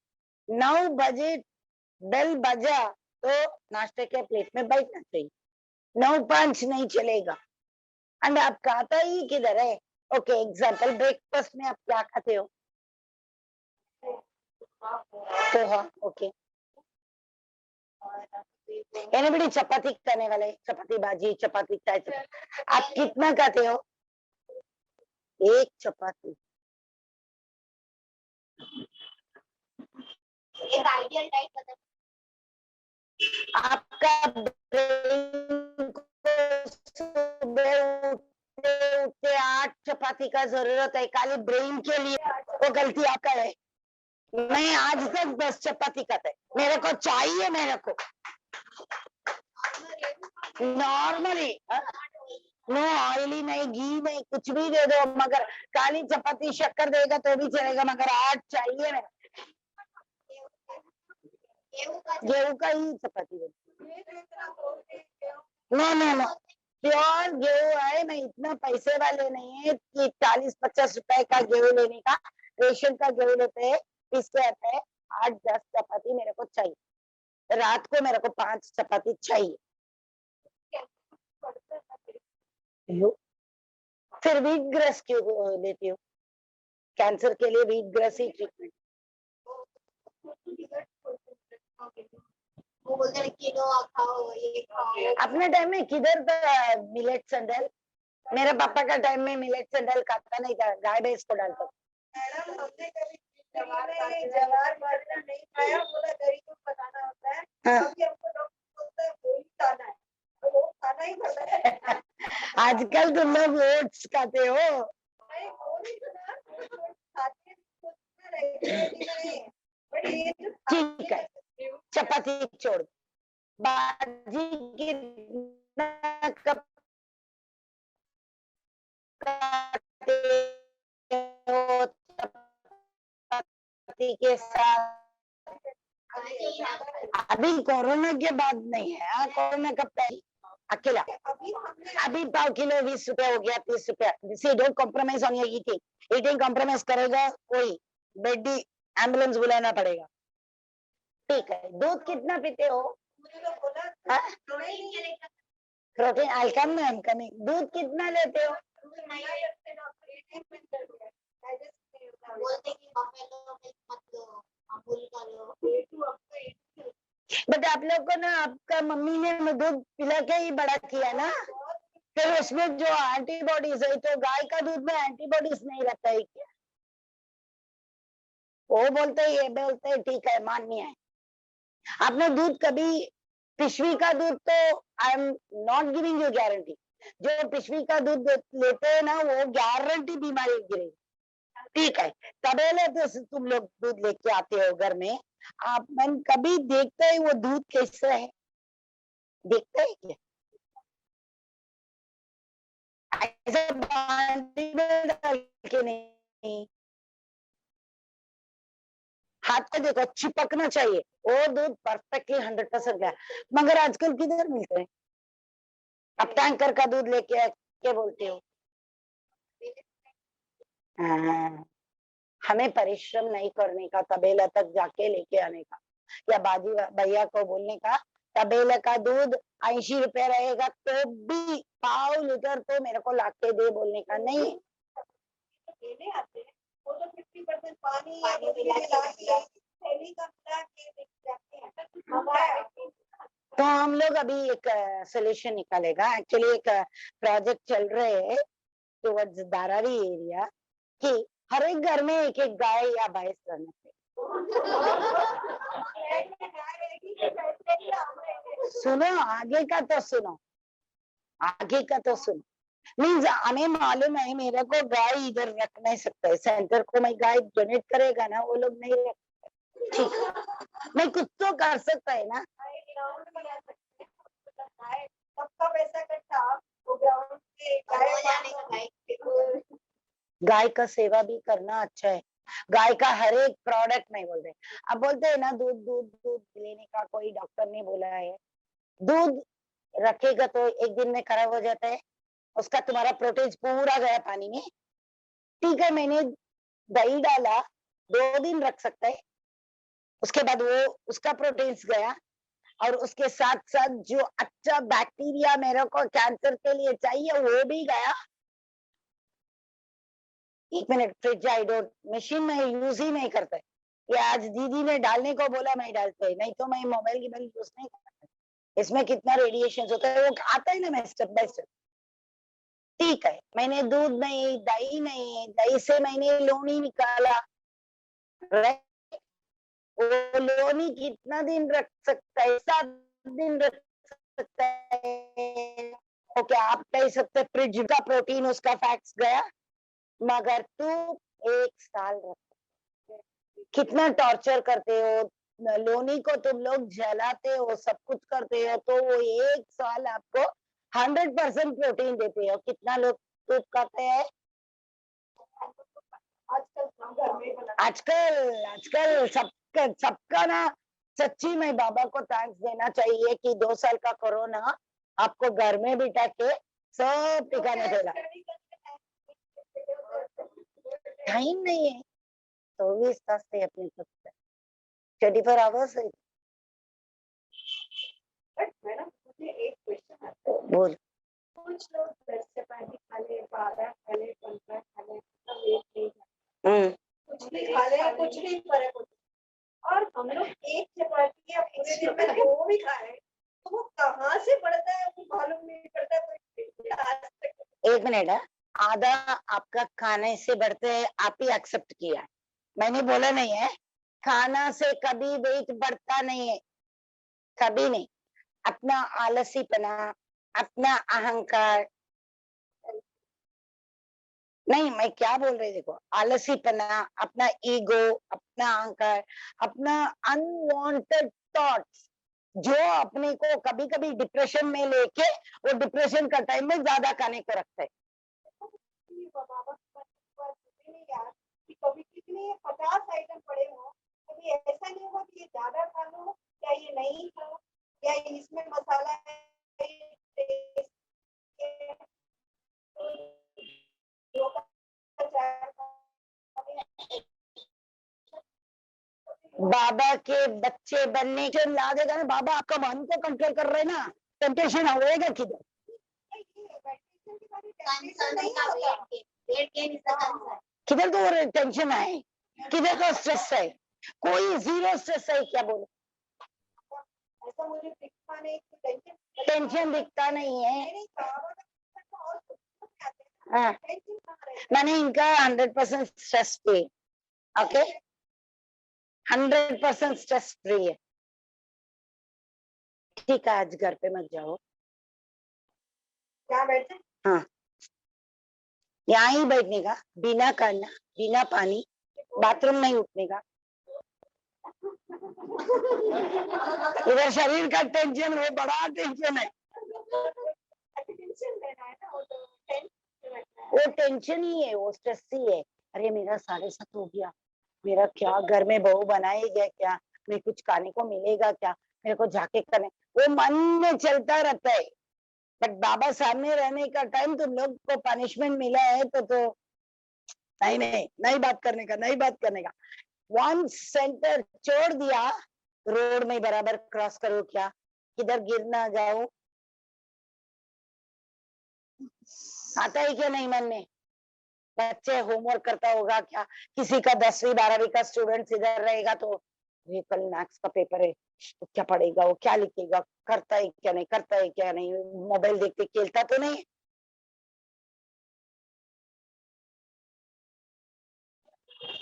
9 बजे बेल बजा तो नाश्ते के प्लेट में बैठना चाहिए, 9-5 नहीं चलेगा। एंड आप खाता ही किधर है? ओके, एग्जाम्पल ब्रेकफास्ट में आप क्या खाते हो? पोहा, ओके। एनीबडी चपाती खाने वाले, चपाती भाजी, चपाती चाय, आप कितना खाते हो? 1 चपाती। एक आइडियल डाइट बता। आपका ब्रेन को सुबह उठते 8 चपाती का जरूरत है खाली ब्रेन के लिए, वो गलती आपका है। मैं आज तक 10 चपाती खाता है, मेरे को चाहिए, मेरे को नॉर्मली नो ऑयली नहीं, घी नहीं, कुछ भी दे दो, मगर काली चपाती शक्कर देगा तो भी चलेगा, मगर 8 चाहिए मेरे। गेहूं का ही चपाती बनती ये जो इतना बोलते हैं नो नो नो प्योर गेहूं है। मैं इतना पैसे वाले नहीं है कि 40-50 रुपए का गेहूं लेने का। रेशन का गेहूं लेते हैं, पीसते आते हैं। 8-10 चपाती मेरे को चाहिए। रात को मेरे को 5 चपाती चाहिए। लो, फिर वीट ग्रास क्यों लेती हो? कैंसर के लिए वीट ग्रास ही ट्रीटमेंट। वो बोलते हैं किनोआ खाओ, ये खाओ। अपने टाइम में किधर था मिलेट संडल? मेरे पापा का टाइम में मिलेट संडल खाता नहीं था, गाय भैंस को डालता था। मैडम हमने कभी जवार बाजरा नहीं खाया, बोला गरीब को बताना होता है। हाँ। अभी हमको डॉक्टर बोलता है वही खाना है, तो वो खाना ही पड़ता है। आजकल तुम लोग ओट्स खाते हो। नहीं, वो नहीं सुना, खाते हैं, बट ये जो ठीक है, चपाती छोड़, बाजी कितना कप खाते हो चपाती के साथ? अभी कोरोना के बाद नहीं है। हाँ, कोरोना कब पहले अकेला अभी पाव किलो 20 रुपया हो गया, 30 रुपया। See don't compromise on your eating. Eating compromise करेगा कोई बेडी एम्बुलेंस बुलाना पड़ेगा। ठीक है, दूध कितना पीते हो? प्रोटीन आई कम कमिंग। दूध कितना लेते हो? बोलते कि बफेलो मिल्क मत लो, अमूल का लो। बट आप लोग को ना आपका मम्मी ने दूध पिला के ही बड़ा किया ना, फिर उसमें जो एंटीबॉडीज है, तो गाय का दूध में एंटीबॉडीज नहीं रहता है क्या? वो बोलते हैं, ये बोलते हैं, ठीक है, मान्य है। आपने दूध कभी पिशवी का दूध तो I am not giving you guarantee. जो पिशवी का दूध लेते हैं ना, वो गारंटी बीमारी गिरेगी। ठीक है, तबेले तो तुम लोग दूध लेके आते हो घर में, आप मन कभी देखते हैं वो दूध कैसा है? देखते हैं क्या? ऐसे बाल्टी में डाल के नहीं, हाथ को देखो, चिपकना चाहिए। वो दूध परफेक्टली 100% गया। मगर आजकल किधर मिलते हैं? अब टैंकर का दूध लेके क्या बोलते हो? हाँ, हमें परिश्रम नहीं करने का, तबेला तक जाके लेके आने का, या बाजी भैया को बोलने का तबेले का दूध 80 रुपए रहेगा तो भी पाव लीटर तो मेरे को लाके दे, बोलने का नहीं। लेने आते हैं, वो तो 50% पानी या तो मिला के थैली का मिला के देख जाते हैं। हमारा तो हम लोग अभी एक सोल्यूशन निकालेगा। एक्चुअली एक प्रोजेक्ट चल रहे है टुवर्ड्स धारावी एरिया कि हर एक घर में एक एक गाय या भैंस रहना चाहिए। सुनो, आगे का तो सुनो, आगे का तो सुनो। मीन्स हमें मालूम है, मेरे को गाय इधर रख नहीं सकता है। सेंटर को मैं गाय डोनेट करेगा ना, वो लोग नहीं रख। ठीक, मैं कुछ तो कर सकता है ना। सबका पैसा इकट्ठा वो ग्राउंड पे गाय का सेवा भी करना अच्छा है। गाय का हर एक प्रोडक्ट नहीं बोल रहे। अब बोलते हैं ना, दूध दूध दूध लेने का कोई डॉक्टर ने बोला है, दूध रखेगा तो एक दिन में खराब हो जाता है, उसका तुम्हारा प्रोटीन पूरा गया पानी में। ठीक है, मैंने दही डाला, 2 दिन रख सकता है, उसके बाद वो उसका प्रोटीन गया, और उसके साथ साथ जो अच्छा बैक्टीरिया मेरे को कैंसर के लिए चाहिए वो भी गया। 1 minute, fridge I don't, machine में यूज ही नहीं करता है। ये आज दीदी ने डालने को बोला, मैं डालते है, नहीं तो मैं मोबाइल की यूज नहीं करता। इसमें कितना रेडिएशन होता है वो आता है ना, मैं स्टेप बाय स्टेप। ठीक है, मैंने दूध नहीं, दही नहीं, दही से मैंने लोनी निकाला, वो लोनी कितना दिन रख सकता है? 7 दिन रख सकता है। ओके, आप कह सकते फ्रिज का प्रोटीन उसका फैक्ट्स गया, मगर तू 1 साल रख। कितना टॉर्चर करते हो, लोनी को तुम लोग जलाते हो, सब कुछ करते हो, तो वो 1 साल आपको 100% प्रोटीन देते हो। कितना लोग दूध खाते हैं आजकल? आजकल सबका ना सच्ची में बाबा को थैंक्स देना चाहिए कि 2 साल का कोरोना आपको घर में बिठा के सब ठिकाने देगा। टाइम नहीं है, 24 तास से अपने खुद से 24 आवर्स है। बट मैडम मुझे एक क्वेश्चन आता है, बोल। कुछ लोग 10 चपाती खा ले, 12 खा ले, 15 खा ले, वेट नहीं है, कुछ भी खा ले, कुछ भी फर्क होता है। और हम लोग एक चपाती या पूरे दिन में 2 भी खाए तो वो कहाँ से बढ़ता है वो मालूम नहीं पड़ता। कोई आज तक 1 मिनट है, आधा आपका खाने से बढ़ते है, आप ही एक्सेप्ट किया है, मैंने बोला नहीं है। खाना से कभी वेट बढ़ता नहीं है, कभी नहीं। अपना आलसीपना, अपना अहंकार, नहीं मैं क्या बोल रही देखो, आलसीपना, अपना ईगो, अपना अहंकार, अपना अनवांटेड थॉट्स, जो अपने को कभी कभी डिप्रेशन में लेके वो डिप्रेशन का टाइम में ज्यादा खाने को रखते है। बाबा नहीं यार कि कभी कितने 50 आइटम पड़े हो, कभी ऐसा नहीं होगा कि ये ज्यादा खा लो या ये नहीं खाओ या इसमें मसाला है, बाबा के बच्चे बनने के ला देगा ना, बाबा आपका मन को कंट्रोल कर रहे ना, टेम्पटेशन होएगा किधर? किधर तो टेंशन है, किधर तो स्ट्रेस है, कोई जीरो स्ट्रेस है क्या बोलो? ऐसा मुझे दिखता नहीं, टेंशन दिखता नहीं है। हाँ, मैंने इनका 100% stress free, okay 100% stress free है। ठीक है, आज घर पे मत जाओ, क्या बैठे? हाँ यहाँ ही बैठने का, बिना खाना, बिना पानी, बाथरूम नहीं उठने का। इधर शरीर का टेंशन, वो बड़ा टेंशन है, वो टेंशन ही है, वो स्ट्रेस ही है। अरे मेरा 7:30 हो गया, मेरा क्या घर में बहू बनाएगा क्या, मेरे कुछ खाने को मिलेगा क्या, मेरे को जाके करने, वो मन में चलता रहता है। बट बाबा सामने रहने का टाइम तो लोग को पनिशमेंट मिला है तो नहीं नहीं नहीं बात करने का, नहीं बात करने का। वन सेंटर छोड़ दिया, रोड में बराबर क्रॉस करो क्या, किधर गिर ना जाओ, आता है क्या नहीं मन में? बच्चे होमवर्क करता होगा क्या, किसी का 10वीं 12वीं का स्टूडेंट इधर रहेगा तो ये कल मैथ्स का पेपर है, तो क्या पढ़ेगा, वो क्या लिखेगा, करता है क्या नहीं, करता है क्या नहीं, मोबाइल देखते खेलता तो नहीं।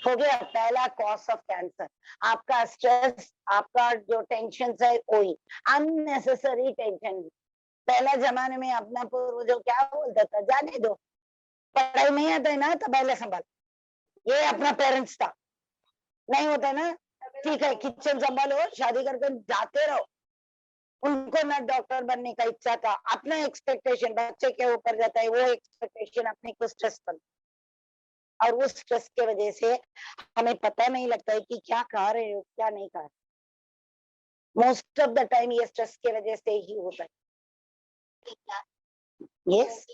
हो गया पहला कॉज ऑफ कैंसर, आपका स्ट्रेस, आपका जो टेंशन है वही अननेसेसरी टेंशन। पहला जमाने में अपना पूर्वजों क्या बोलता था, जाने दो, पढ़ाई नहीं आता है ना तो पहले संभाल, ये अपना पेरेंट्स था। नहीं होता ना, ठीक है किचन संभालो, शादी करके जाते रहो। उनको ना डॉक्टर बनने का इच्छा था, अपना एक्सपेक्टेशन बच्चे के ऊपर जाता है, वो एक्सपेक्टेशन अपने को स्ट्रेस बन, और उस स्ट्रेस के वजह से हमें पता नहीं लगता है कि क्या खा रहे हो क्या नहीं खा रहे। मोस्ट ऑफ द टाइम ये स्ट्रेस के वजह से ही होता है। यस,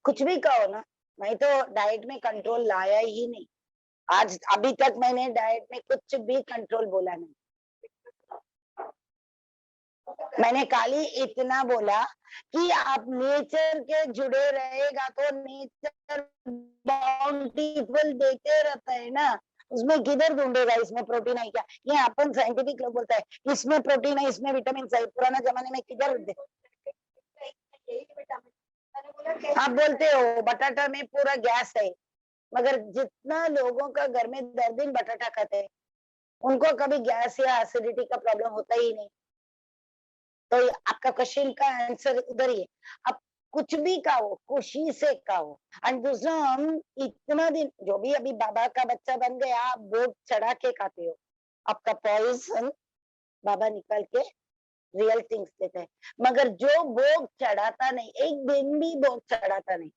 कुछ भी कहो ना, मैं तो डाइट में कंट्रोल लाया ही नहीं, आज अभी तक मैंने डाइट में कुछ भी कंट्रोल बोला नहीं। मैंने खाली इतना बोला कि आप नेचर के जुड़े रहेगा तो नेचर बाउंटीफुल देते रहता है ना, उसमें किधर ढूंढेगा इसमें प्रोटीन है क्या, ये अपन साइंटिफिक लोग बोलता है इसमें प्रोटीन है, इसमें विटामिन है, पुराना जमाने में किधर दे? आप बोलते हो बटाटा में पूरा गैस है, मगर जितना लोगों का घर में 10 दिन बटाटा खाते हैं उनको कभी गैस या एसिडिटी का प्रॉब्लम होता ही नहीं। तो आपका क्वेश्चन का आंसर उधर ही है, आप कुछ भी खाओ, खुशी से खाओ। और दूसरा, हम इतना दिन जो भी अभी बाबा का बच्चा बन गया, आप भोग चढ़ा के खाते हो, आपका पॉइजन बाबा निकाल के रियल थिंग्स देते हैं। मगर जो भोग चढ़ाता नहीं, एक दिन भी भोग चढ़ाता नहीं,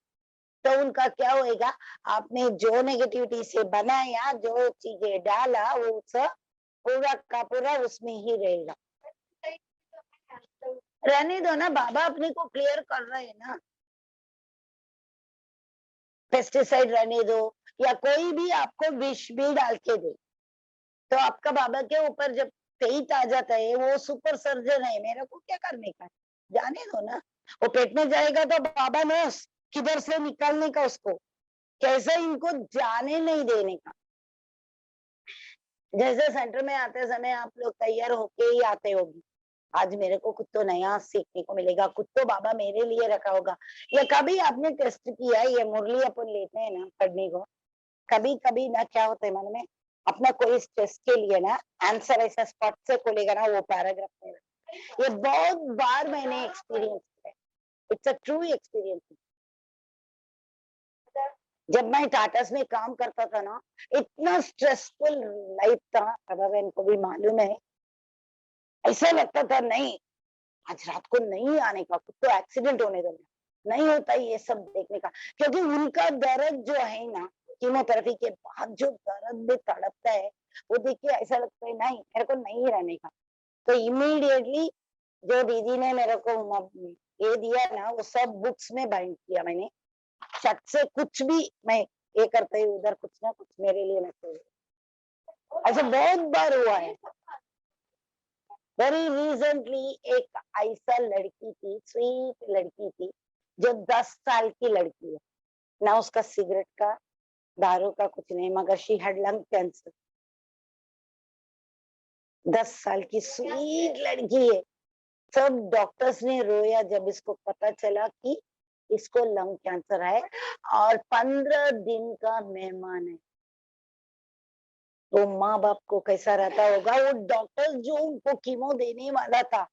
तो उनका क्या होएगा, आपने जो नेगेटिविटी से बनाया, जो चीजें डाला, वो सब पूरा का पूरा उसमें ही रहेगा। रहने दो ना, बाबा अपने को क्लियर कर रहे हैं ना। पेस्टिसाइड रहने दो या कोई भी आपको विष भी डाल के दे, तो आपका बाबा के ऊपर जब फेथ आ जाता है, वो सुपर सर्जन है, मेरे को क्या करने का, जाने दो ना। वो पेट में जाएगा तो बाबा ने किधर से निकालने का, उसको कैसे इनको जाने नहीं देने का। जैसे सेंटर में आते समय आप लोग तैयार होके ही आते होगी, आज मेरे को कुछ तो नया सीखने को मिलेगा, कुछ तो बाबा मेरे लिए रखा होगा। या कभी आपने टेस्ट किया, ये मुरली अपन लेते हैं ना पढ़ने को, कभी कभी ना क्या होता है मन में, अपना कोई टेस्ट के लिए ना आंसर ऐसा स्पॉट से खोलेगा ना, वो पैराग्राफ में, ये बहुत बार मैंने एक्सपीरियंस किया, इट्स अ ट्रू एक्सपीरियंस। जब मैं टाटास में काम करता था ना, इतना स्ट्रेसफुल लाइफ था, बाबा बहन को भी मालूम है, ऐसा लगता था नहीं आज रात को नहीं आने का, कुछ तो एक्सीडेंट होने दो, नहीं होता ये सब देखने का। क्योंकि उनका दर्द जो है ना, कीमोथेरेपी के बाद जो दर्द में तड़पता है, वो देख के ऐसा लगता है नहीं मेरे को नहीं रहने का। तो इमीडिएटली जो दीदी ने मेरे को ये दिया ना, वो सब बुक्स में बाइंड किया मैंने, शक से कुछ भी मैं ये करते उधर कुछ ना कुछ मेरे लिए लगते, ऐसा बहुत बार हुआ है। वेरी रिसेंटली एक ऐसा लड़की थी, स्वीट लड़की थी, जो 10 साल की लड़की है ना, उसका सिगरेट का दारू का कुछ नहीं, मगर शी हैड लंग कैंसर। 10 साल की स्वीट लड़की है। सब डॉक्टर्स ने रोया जब इसको पता चला कि इसको लंग कैंसर है, और 15 दिन का मेहमान है। वो माँ बाप को कैसा रहता होगा, वो डॉक्टर जो उनको कीमो देने वाला था,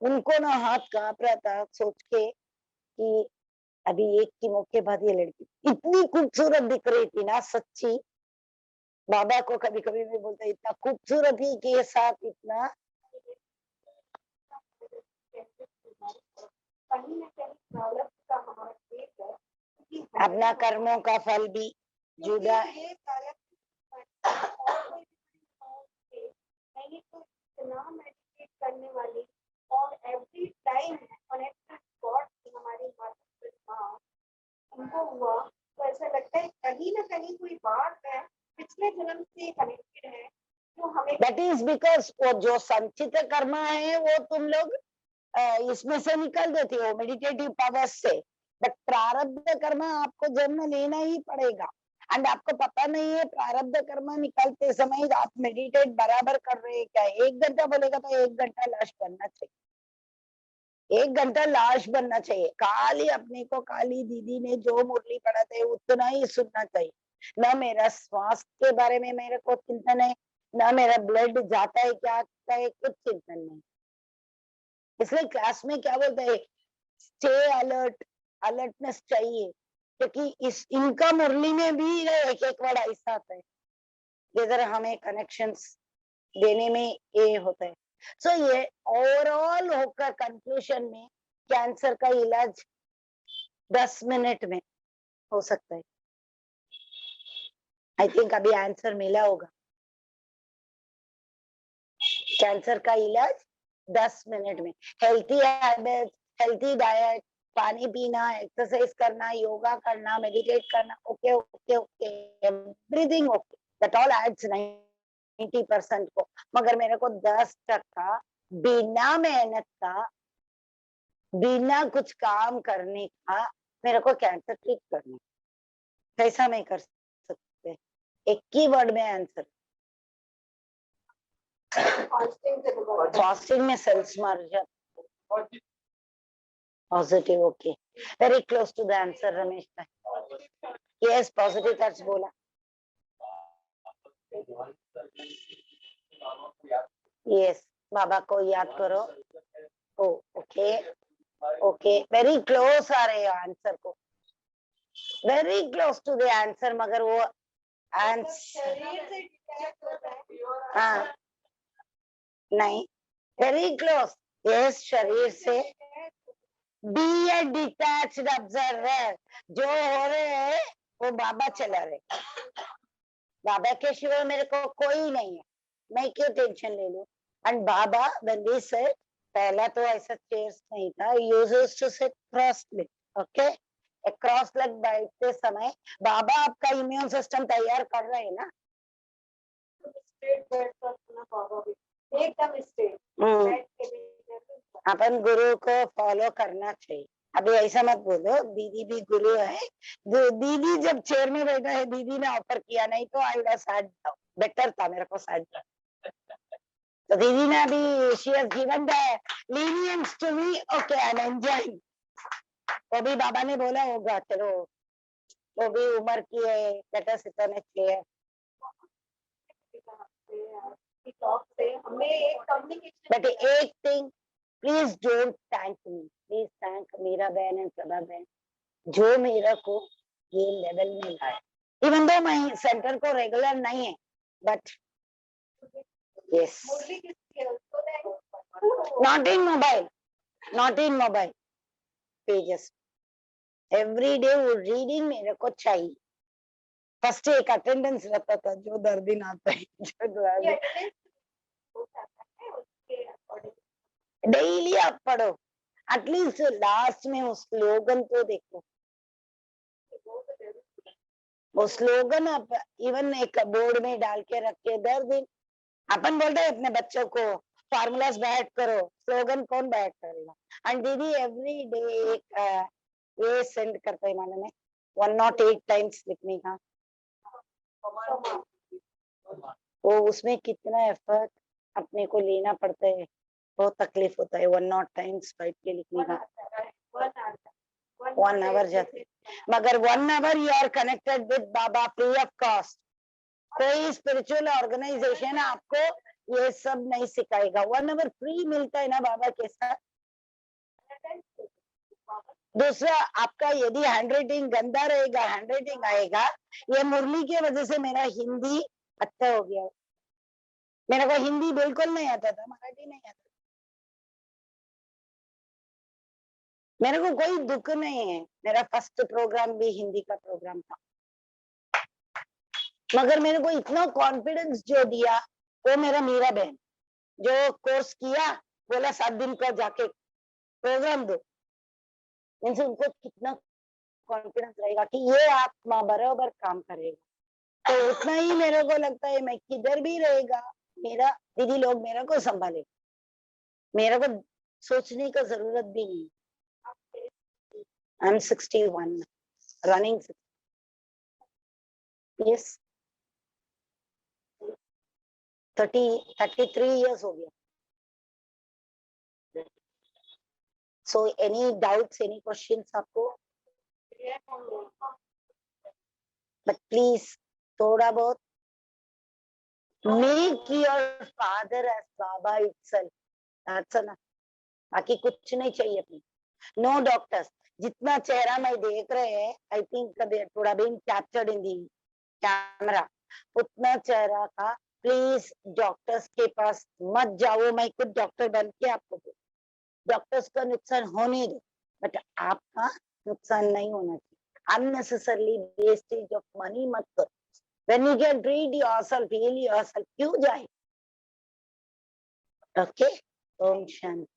उनको ना हाथ कांप रहा था सोच के कि अभी एक कीमो के बाद ये लड़की इतनी खूबसूरत दिख रही थी ना, सच्ची। बाबा को कभी कभी मैं बोलता इतना खूबसूरत ही के साथ इतना, अपना कर्मों का फल भी जुदा है। करने वाली और एवरी टाइम कनेक्टेड गॉड हमारी माता, उनको हुआ तो ऐसा लगता है कहीं ना कहीं कोई बात है पिछले जन्म से कनेक्टेड है जो हमें। दैट इज बिकॉज वो जो संचित कर्म है वो तुम लोग इसमें से निकल देते हो मेडिटेटिव पावर्स से, बट प्रारब्ध कर्म आपको जन्म लेना ही पड़ेगा। एंड आपको पता नहीं है प्रारब्ध कर्म निकलते समय आप मेडिटेट बराबर कर रहे हैं क्या। 1 घंटा बोलेगा तो 1 घंटा लाश बनना चाहिए, 1 घंटा लाश बनना चाहिए। काली अपने को काली दीदी ने जो मुरली पढ़ाते उतना ही सुनना चाहिए। न मेरा स्वास्थ्य के बारे में मेरे को चिंतन है, न मेरा ब्लड जाता है क्या आता है, कुछ चिंतन नहीं। इसलिए क्लास में क्या बोलते हैं, स्टे अलर्ट, अलर्टनेस चाहिए, क्योंकि इस इनका मुरली में भी एक एक वर्ड ऐसा आता है जिधर हमें कनेक्शंस देने में ये होता है। सो ये ओवरऑल होकर कंक्लूजन में कैंसर का इलाज 10 मिनट में हो सकता है। आई थिंक अभी आंसर मिला होगा। कैंसर का इलाज 10 मिनट में, हेल्थी हैबिट, हेल्थी डाइट, पानी पीना, एक्सरसाइज करना, योगा करना, मेडिटेट करना, okay okay okay, everything okay, that all adds 90% को। मगर मेरे को 10% बिना मेहनत का, बिना कुछ काम करने का मेरे को कैंसर ट्रीट करना, कैसा नहीं कर सकते। एक ही वर्ड में आंसर, फास्टिंग में सेल्स मर जाते, positive, okay, very close to the answer Ramesh भाई। यस, पॉजिटिव टच बोला। यस, बाबा को याद करो। Oh okay okay, very close आ रहे हो आंसर को, very close to the answer, मगर वो आंसर हाँ नहीं, वेरी क्लोज। यस, शरीर से बी ए डिटैच्ड ऑब्जर्वर। जो हो रहे हैं वो बाबा चला रहे, बाबा के सिवा मेरे को कोई नहीं है, मैं क्यों टेंशन ले लूं। And Baba when we said, पहला तो ऐसा चेयर्स नहीं था, used to sit cross leg, okay. Cross leg बैठते समय बाबा आपका इम्यून सिस्टम तैयार कर रहे हैं ना। स्ट्रेट बैठ कर अपना बाबा भी एकदम स्ट्रेट हम्म, बैठ के भी अपन गुरु को फॉलो करना चाहिए। अभी ऐसा मत बोलो, दीदी भी गुरु है। दीदी जब चेयर में बैठा है, दीदी ने ऑफर किया, नहीं तो I would sat down, better था मेरे को सैट डाउन। तो दीदी ने अभी she has given the lenience to me, okay I'm enjoying। तो भी बाबा ने बोला होगा चलो, वो भी उम्र की है, बेटा सिताने चाहिए। हमें एक कम्युनिकेशन। बट एक thing, please don't thank me, please thank Meera बहन एंड प्रभा बहन, जो मेरा को ये लेवल में लाए। इवन दो मैं सेंटर को रेगुलर नहीं है, बट यस, मुरली किसकी है उसको दें। Not in mobile, not in mobile pages, every day वो रीडिंग मेरे को चाहिए। फर्स्ट एक अटेंडेंस रहता था, जो दर्दी आता है, जो दर्दी डेली आप पढ़ो, एटलीस्ट लास्ट में उस स्लोगन को देखो। वो स्लोगन आप इवन एक बोर्ड में डाल के रख के, दर दिन अपन बोलते हैं अपने बच्चों को फार्मूलाज बैठ करो, स्लोगन कौन बैठ करेगा। एंड दीदी एवरी डे एक ये सेंड करते हैं, मालूम है 108 टाइम्स लिखने का। वो उसमें कितना एफर्ट अपने को लेना पड़ता है, बहुत तकलीफ होता है 108 टाइम्स बैठ के लिखने का। 1 आवर जाते, मगर 1 hour you are connected with Baba free of cost. कोई स्पिरिचुअल ऑर्गेनाइजेशन आपको ये सब नहीं सिखाएगा। 1 आवर फ्री मिलता है ना बाबा के साथ। दूसरा, आपका यदि हैंडराइटिंग गंदा रहेगा, हैंडराइटिंग आएगा। ये मुरली की वजह से मेरा हिंदी अच्छा हो गया। मेरे को हिंदी बिल्कुल नहीं आता था, मराठी नहीं आता। मेरे को कोई दुख नहीं है, मेरा फर्स्ट प्रोग्राम भी हिंदी का प्रोग्राम था, मगर मेरे को इतना कॉन्फिडेंस जो दिया वो मेरा मीरा बहन, जो कोर्स किया, बोला 7 दिन का जाके प्रोग्राम दो। इनसे उनको कितना कॉन्फिडेंस रहेगा कि ये आत्मा बराबर काम करेगा। तो उतना ही मेरे को लगता है, मैं किधर भी रहेगा, मेरा दीदी लोग मेरे को संभाले, मेरे को सोचने का जरूरत भी नहीं। I'm 61, running 60. Yes, 33 years हो गया। So any doubts, any questions आपको? But please, थोड़ा बहुत make your father as Baba itself. That's enough. बाकी कुछ नहीं चाहिए अपनी। No doctors. जितना चेहरा मैं देख रहे हैं, I think थोड़ा been captured in the camera, उतना चेहरा का प्लीज डॉक्टर्स के पास मत जाओ। मैं खुद डॉक्टर बन के आपको, डॉक्टर्स का नुकसान होने दो, बट आपका नुकसान नहीं होना चाहिए। अननेसेसरली वेस्टेज ऑफ मनी मत करो। When you get rid yourself, heal yourself, क्यों जाए। ओके, ओम शांति।